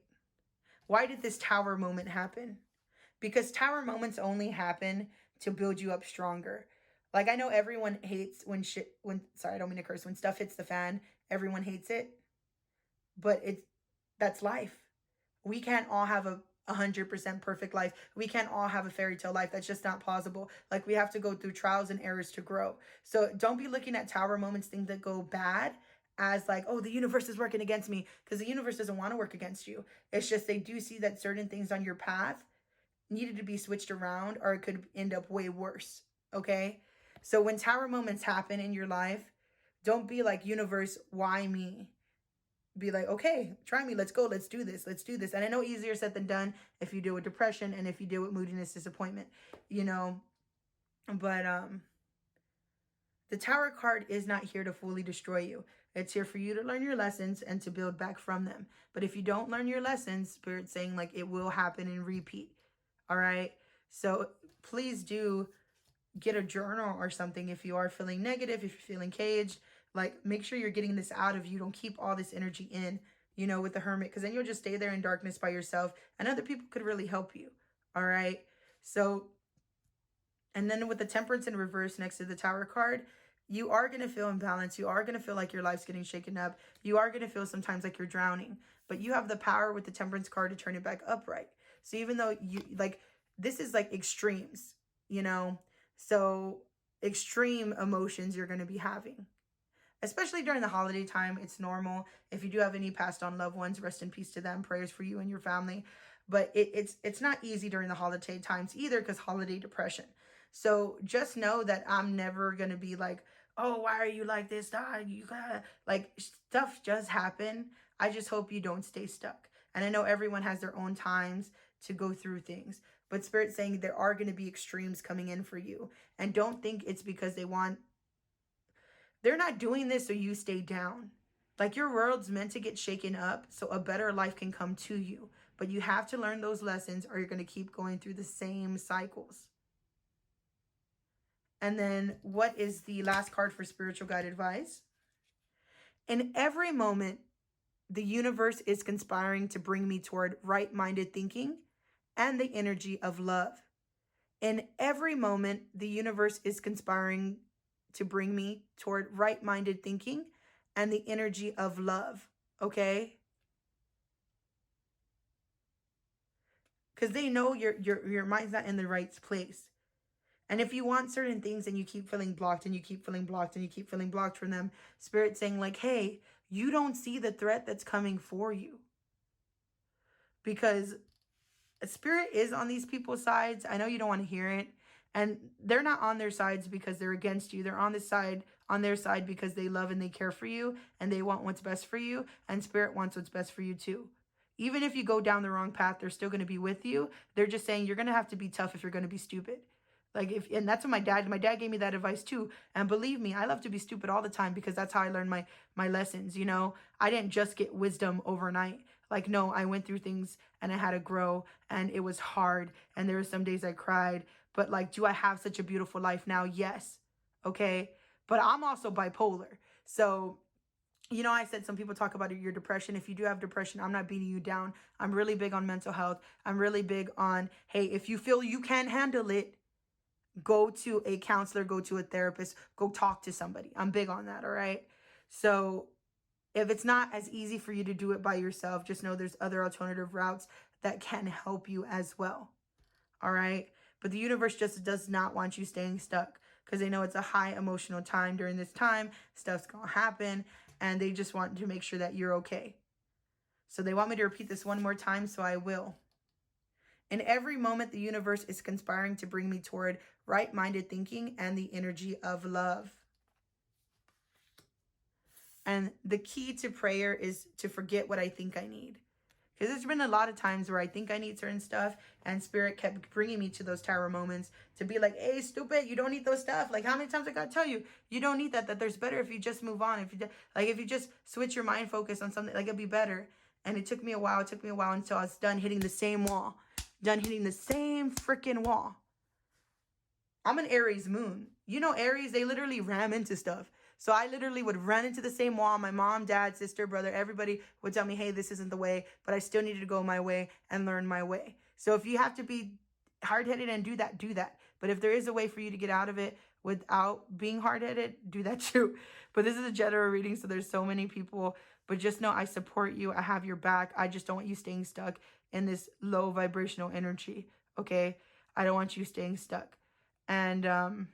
Why did this tower moment happen? Because tower moments only happen to build you up stronger. Like, I know everyone hates when sorry, I don't mean to curse, when stuff hits the fan, everyone hates it. But that's life. We can't all have a 100% perfect life. We can't all have a fairy tale life. That's just not plausible. Like, we have to go through trials and errors to grow. So don't be looking at tower moments, things that go bad, as like, oh, the universe is working against me, because the universe doesn't want to work against you. It's just they do see that certain things on your path needed to be switched around, or it could end up way worse. Okay? So when tower moments happen in your life, don't be like, universe, why me? Be like, okay, try me. Let's go. Let's do this. Let's do this. And I know easier said than done if you deal with depression and if you deal with moodiness, disappointment, you know, but the Tower card is not here to fully destroy you. It's here for you to learn your lessons and to build back from them. But if you don't learn your lessons, Spirit's saying like it will happen and repeat. All right. So please do get a journal or something if you are feeling negative, if you're feeling caged. Like, make sure you're getting this out of you. Don't keep all this energy in, you know, with the Hermit, because then you'll just stay there in darkness by yourself and other people could really help you. All right. So, and then with the Temperance in reverse next to the Tower card, you are going to feel imbalanced. You are going to feel like your life's getting shaken up. You are going to feel sometimes like you're drowning, but you have the power with the Temperance card to turn it back upright. So even though you like, this is like extremes, you know, so extreme emotions you're going to be having. Especially during the holiday time, it's normal. If you do have any passed on loved ones, rest in peace to them. Prayers for you and your family. But it's not easy during the holiday times either, because holiday depression. So just know that I'm never going to be like, oh, why are you like this? You gotta, like, stuff does happen. I just hope you don't stay stuck. And I know everyone has their own times to go through things. But Spirit's saying there are going to be extremes coming in for you. And don't think it's because they're not doing this so you stay down. Like, your world's meant to get shaken up so a better life can come to you. But you have to learn those lessons or you're going to keep going through the same cycles. And then what is the last card for spiritual guide advice? In every moment, the universe is conspiring to bring me toward right-minded thinking and the energy of love. In every moment, the universe is conspiring to bring me toward right-minded thinking and the energy of love, okay? Because they know your mind's not in the right place. And if you want certain things and you keep feeling blocked and you keep feeling blocked and you keep feeling blocked from them, Spirit's saying like, hey, you don't see the threat that's coming for you. Because Spirit is on these people's sides. I know you don't want to hear it. And they're not on their sides because they're against you. They're on their side because they love and they care for you and they want what's best for you. And Spirit wants what's best for you too. Even if you go down the wrong path, they're still going to be with you. They're just saying you're going to have to be tough if you're going to be stupid. Like, and that's what my dad gave me that advice too. And believe me, I love to be stupid all the time because that's how I learned my lessons. You know, I didn't just get wisdom overnight. Like, no, I went through things and I had to grow and it was hard. And there were some days I cried. But like, do I have such a beautiful life now? Yes. Okay. But I'm also bipolar. So, you know, I said some people talk about your depression. If you do have depression, I'm not beating you down. I'm really big on mental health. I'm really big on, hey, if you feel you can handle it, go to a counselor, go to a therapist, go talk to somebody. I'm big on that, all right? So if it's not as easy for you to do it by yourself, just know there's other alternative routes that can help you as well, all right? But the universe just does not want you staying stuck because they know it's a high emotional time. During this time, stuff's going to happen, and they just want to make sure that you're okay. So they want me to repeat this one more time, so I will. In every moment, the universe is conspiring to bring me toward right-minded thinking and the energy of love. And the key to prayer is to forget what I think I need. Because there's been a lot of times where I think I need certain stuff, and Spirit kept bringing me to those tarot moments to be like, hey, stupid, you don't need those stuff. Like, how many times I got to tell you, you don't need that, that there's better if you just move on. If you just switch your mind focus on something, like, it'd be better. And it took me a while. It took me a while until I was done hitting the same wall. Done hitting the same freaking wall. I'm an Aries moon. You know, Aries, they literally ram into stuff. So I literally would run into the same wall. My mom, dad, sister, brother, everybody would tell me, hey, this isn't the way, but I still needed to go my way and learn my way. So if you have to be hard-headed and do that, do that. But if there is a way for you to get out of it without being hard-headed, do that too. But this is a general reading, so there's so many people. But just know I support you. I have your back. I just don't want you staying stuck in this low vibrational energy, okay? I don't want you staying stuck. And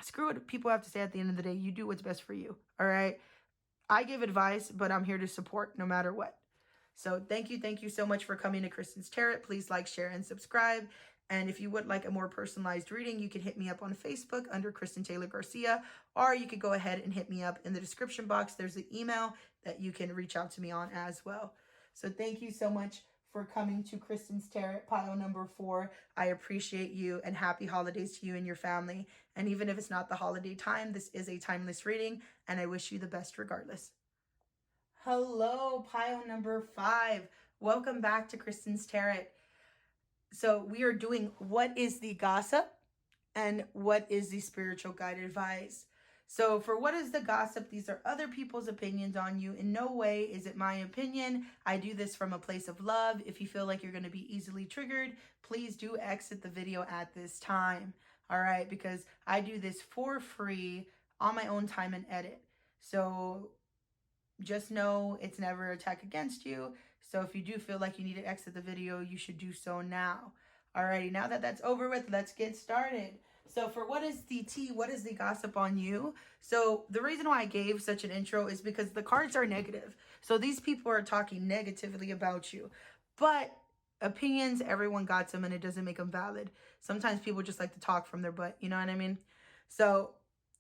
screw what people have to say at the end of the day. You do what's best for you, all right? I give advice, but I'm here to support no matter what. So thank you so much for coming to Kristen's Tarot. Please like, share, and subscribe. And if you would like a more personalized reading, you can hit me up on Facebook under Kristen Taylor Garcia, or you could go ahead and hit me up in the description box. There's the email that you can reach out to me on as well. So thank you so much for coming to Kristen's Tarot pile number 4. I appreciate you, and happy holidays to you and your family. And even if it's not the holiday time, this is a timeless reading, and I wish you the best regardless. Hello, pile number 5. Welcome back to Kristen's Tarot. So we are doing what is the gossip and what is the spiritual guided advice. So for what is the gossip, these are other people's opinions on you. In no way is it my opinion. I do this from a place of love. If you feel like you're going to be easily triggered, please do exit the video at this time. All right, because I do this for free on my own time and edit. So just know it's never an attack against you. So if you do feel like you need to exit the video, you should do so now. Alrighty, now that that's over with, let's get started. So for what is the tea, what is the gossip on you? So the reason why I gave such an intro is because the cards are negative. So these people are talking negatively about you. But opinions, everyone got them, and it doesn't make them valid. Sometimes people just like to talk from their butt, you know what I mean? So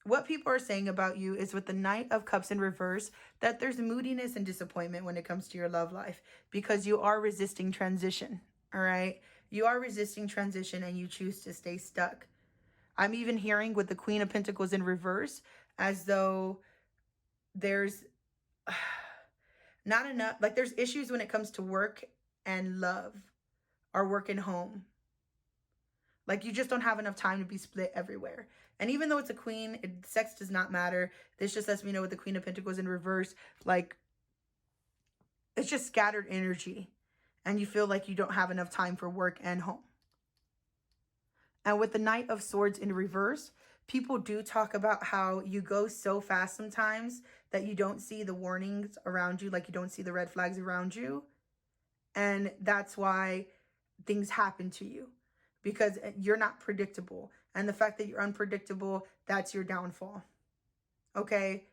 what people are saying about you is with the Knight of Cups in reverse, that there's moodiness and disappointment when it comes to your love life because you are resisting transition, all right? You are resisting transition and you choose to stay stuck. I'm even hearing with the Queen of Pentacles in reverse as though there's not enough, like there's issues when it comes to work and love or work and home. Like you just don't have enough time to be split everywhere. And even though it's a queen, sex does not matter. This just lets me know with the Queen of Pentacles in reverse, like it's just scattered energy. And you feel like you don't have enough time for work and home. And with the Knight of Swords in reverse, people do talk about how you go so fast sometimes that you don't see the warnings around you, like you don't see the red flags around you. And that's why things happen to you. Because you're not predictable. And the fact that you're unpredictable, that's your downfall. Okay?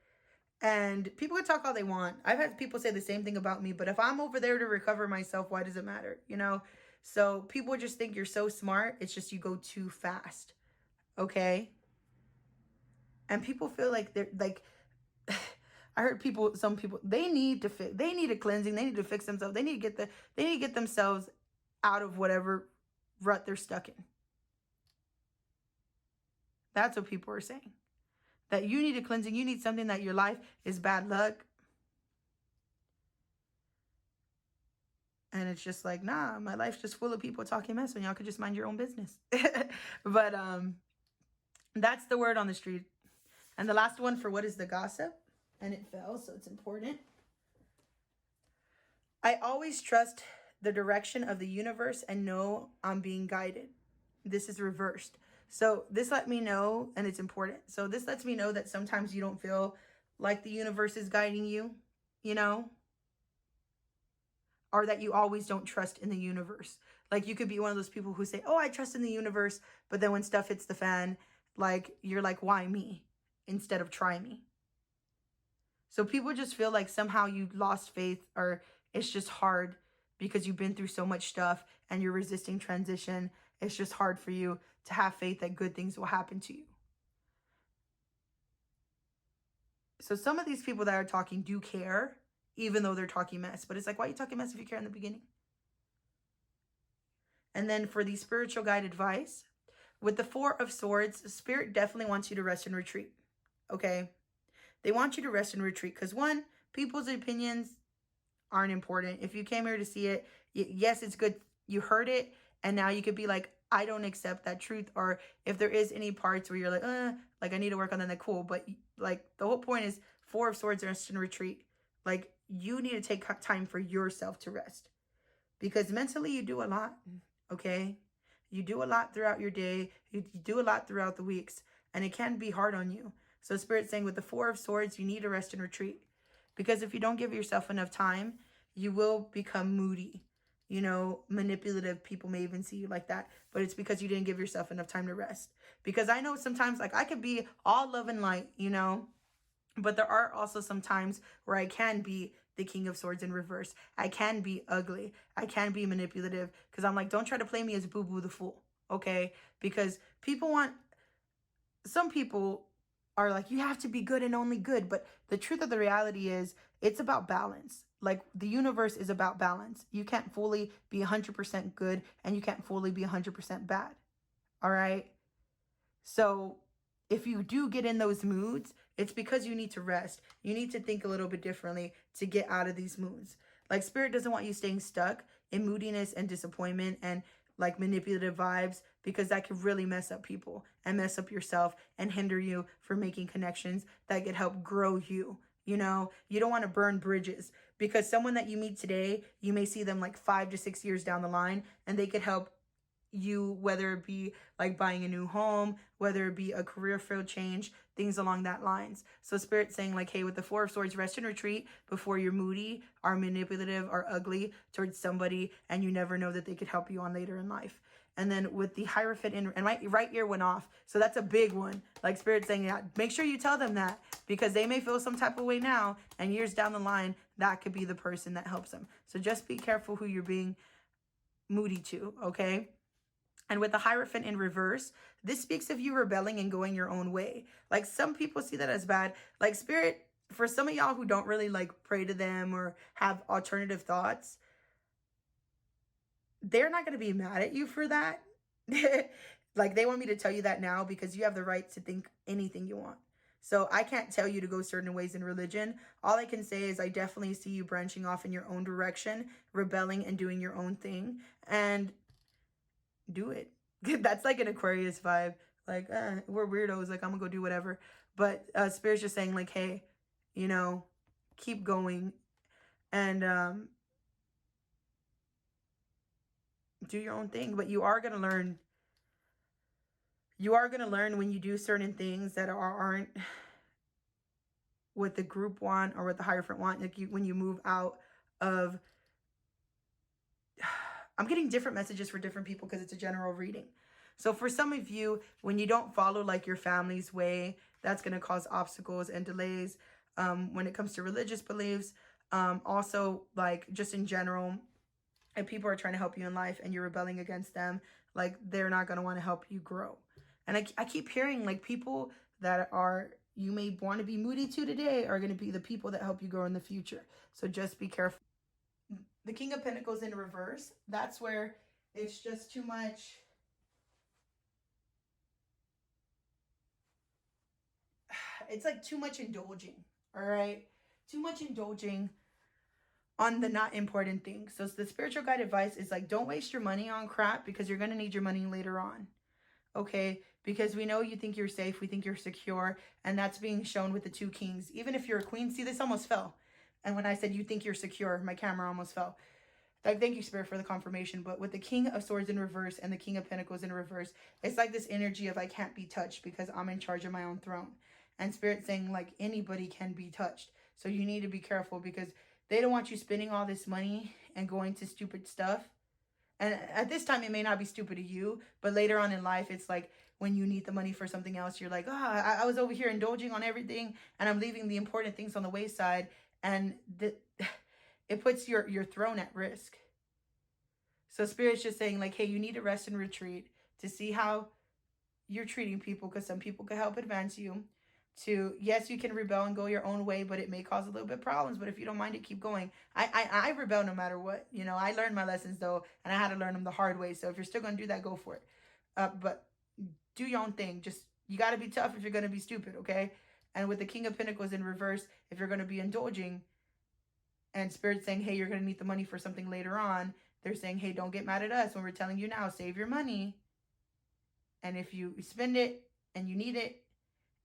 And people can talk all they want. I've had people say the same thing about me, but if I'm over there to recover myself, why does it matter? You know? So people just think you're so smart. It's just you go too fast. Okay? And people feel like they're like, I heard some people, they need a cleansing. They need to fix themselves. They need to get themselves out of whatever rut they're stuck in. That's what people are saying. That you need a cleansing. You need something, that your life is bad luck. And it's just like, nah, my life's just full of people talking mess when y'all could just mind your own business. But that's the word on the street. And the last one for what is the gossip? And it fell, so it's important. I always trust the direction of the universe and know I'm being guided. This is reversed. So this let me know, and it's important. So this lets me know that sometimes you don't feel like the universe is guiding you, you know, or that you always don't trust in the universe. Like you could be one of those people who say, oh, I trust in the universe. But then when stuff hits the fan, like you're like, why me? Instead of try me. So people just feel like somehow you lost faith, or it's just hard because you've been through so much stuff and you're resisting transition. It's just hard for you to have faith that good things will happen to you. So some of these people that are talking do care, even though they're talking mess. But it's like, why are you talking mess if you care in the beginning? And then for the spiritual guide advice, with the Four of Swords, Spirit definitely wants you to rest and retreat. Okay? They want you to rest and retreat because, one, people's opinions aren't important. If you came here to see it, yes, it's good. You heard it, and now you could be like, I don't accept that truth. Or if there is any parts where you're like I need to work on that, cool. But like the whole point is Four of Swords, rest and retreat. Like you need to take time for yourself to rest because mentally you do a lot. Okay? You do a lot throughout your day. You do a lot throughout the weeks, and it can be hard on you. So Spirit's saying with the Four of Swords, you need to rest and retreat. Because if you don't give yourself enough time, you will become moody. You know, manipulative. People may even see you like that. But it's because you didn't give yourself enough time to rest. Because I know sometimes, like, I could be all love and light, you know. But there are also some times where I can be the King of Swords in reverse. I can be ugly. I can be manipulative. Because I'm like, don't try to play me as Boo-Boo the Fool. Okay? Because some people are like, you have to be good and only good. But the truth of the reality is, it's about balance. Like, the universe is about balance. You can't fully be 100% good, and you can't fully be 100% bad. All right? So if you do get in those moods, it's because you need to rest. You need to think a little bit differently to get out of these moods. Like, Spirit doesn't want you staying stuck in moodiness and disappointment and like manipulative vibes, because that could really mess up people and mess up yourself and hinder you from making connections that could help grow you. You know, you don't want to burn bridges, because someone that you meet today, you may see them like 5 to 6 years down the line, and they could help you, whether it be like buying a new home, whether it be a career field change, things along that lines. So Spirit's saying like, hey, with the Four of Swords, rest and retreat before you're moody or manipulative or ugly towards somebody, and you never know that they could help you on later in life. And then with the Hierophant, and my right ear went off, so that's a big one. Like Spirit's saying, yeah, make sure you tell them that, because they may feel some type of way now, and years down the line, that could be the person that helps them. So just be careful who you're being moody to, okay? And with the Hierophant in reverse, this speaks of you rebelling and going your own way. Like, some people see that as bad. Like, Spirit, for some of y'all who don't really like pray to them or have alternative thoughts, they're not going to be mad at you for that. Like, they want me to tell you that now because you have the right to think anything you want. So I can't tell you to go certain ways in religion. All I can say is I definitely see you branching off in your own direction, rebelling and doing your own thing. And do it. That's like an Aquarius vibe. Like, we're weirdos. Like, I'm gonna go do whatever. But Spirit's just saying like, hey, you know, keep going and do your own thing. But you are gonna learn. You are gonna learn when you do certain things that aren't what the group want or what the Hierophant want. Like, when you move out of, I'm getting different messages for different people because it's a general reading. So for some of you, when you don't follow like your family's way, that's going to cause obstacles and delays when it comes to religious beliefs. Also, like, just in general, if people are trying to help you in life and you're rebelling against them, like, they're not going to want to help you grow. And I keep hearing like people that you may want to be moody to today are going to be the people that help you grow in the future. So just be careful. The King of Pentacles in reverse, that's where it's just too much. It's like too much indulging, all right? Too much indulging on the not important things. So the spiritual guide advice is like, don't waste your money on crap, because you're going to need your money later on, okay? Because we know you think you're safe, we think you're secure, and that's being shown with the Two Kings. Even if you're a queen, see, this almost fell. And when I said you think you're secure, my camera almost fell. Like, thank you, Spirit, for the confirmation. But with the King of Swords in reverse and the King of Pentacles in reverse, it's like this energy of I can't be touched because I'm in charge of my own throne. And Spirit saying, like, anybody can be touched. So you need to be careful because they don't want you spending all this money and going to stupid stuff. And at this time, it may not be stupid to you, but later on in life, it's like when you need the money for something else, you're like, I was over here indulging on everything and I'm leaving the important things on the wayside. And it puts your throne at risk. So Spirit's just saying, like, hey, you need to rest and retreat to see how you're treating people, because some people can help advance you. To, yes, you can rebel and go your own way, but it may cause a little bit of problems. But if you don't mind it, keep going. I rebel no matter what. You know, I learned my lessons, though, and I had to learn them the hard way. So if you're still going to do that, go for it. But do your own thing. Just, you got to be tough if you're going to be stupid, okay? And with the King of Pentacles in reverse, if you're going to be indulging, and Spirit's saying, hey, you're going to need the money for something later on, they're saying, hey, don't get mad at us when we're telling you now, save your money. And if you spend it and you need it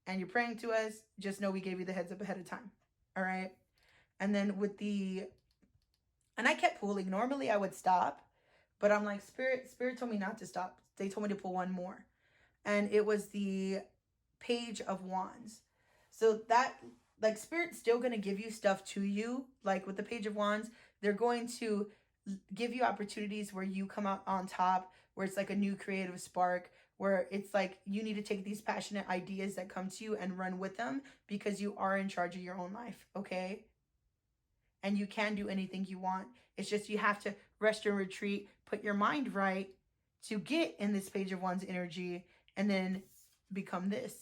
and you're praying to us, just know we gave you the heads up ahead of time. All right. And then with and I kept pulling. Normally I would stop, but I'm like, Spirit told me not to stop. They told me to pull one more. And it was the Page of Wands. So that, like, Spirit's still going to give you stuff to you. Like with the Page of Wands, they're going to give you opportunities where you come out on top, where it's like a new creative spark, where it's like you need to take these passionate ideas that come to you and run with them because you are in charge of your own life, okay? And you can do anything you want. It's just you have to rest and retreat, put your mind right to get in this Page of Wands energy and then become this.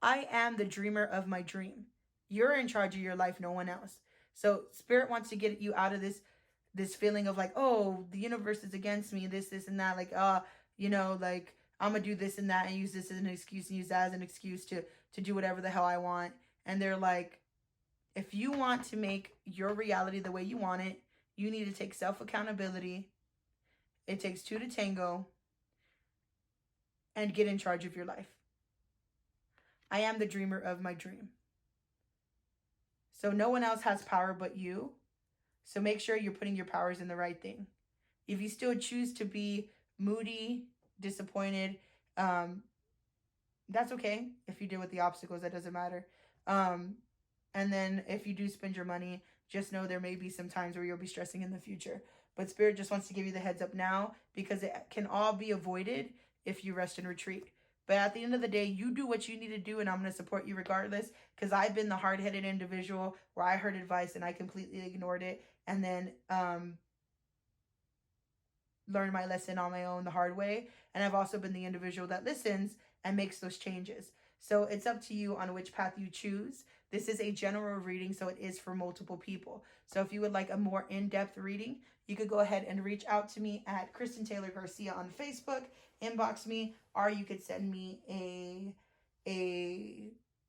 I am the dreamer of my dream. You're in charge of your life, no one else. So Spirit wants to get you out of this feeling of like, oh, the universe is against me, this and that. Like, you know, like, I'm going to do this and that and use this as an excuse and use that as an excuse to do whatever the hell I want. And they're like, if you want to make your reality the way you want it, you need to take self-accountability. It takes two to tango. And get in charge of your life. I am the dreamer of my dream. So no one else has power but you. So make sure you're putting your powers in the right thing. If you still choose to be moody, disappointed, that's okay. If you deal with the obstacles, that doesn't matter. And then if you do spend your money, just know there may be some times where you'll be stressing in the future. But Spirit just wants to give you the heads up now because it can all be avoided if you rest and retreat. But at the end of the day, you do what you need to do, and I'm going to support you regardless, because I've been the hard-headed individual where I heard advice and I completely ignored it, and then learned my lesson on my own the hard way. And I've also been the individual that listens and makes those changes. So it's up to you on which path you choose. This is a general reading, so it is for multiple people. So if you would like a more in-depth reading, you could go ahead and reach out to me at Kristen Taylor Garcia on Facebook, inbox me, or you could send me a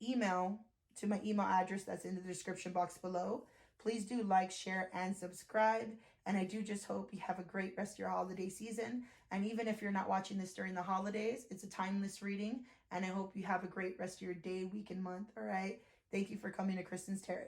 email to my email address that's in the description box below. Please do like, share, and subscribe. And I do just hope you have a great rest of your holiday season. And even if you're not watching this during the holidays, it's a timeless reading. And I hope you have a great rest of your day, week, and month. All right. Thank you for coming to Kristen's Tarot.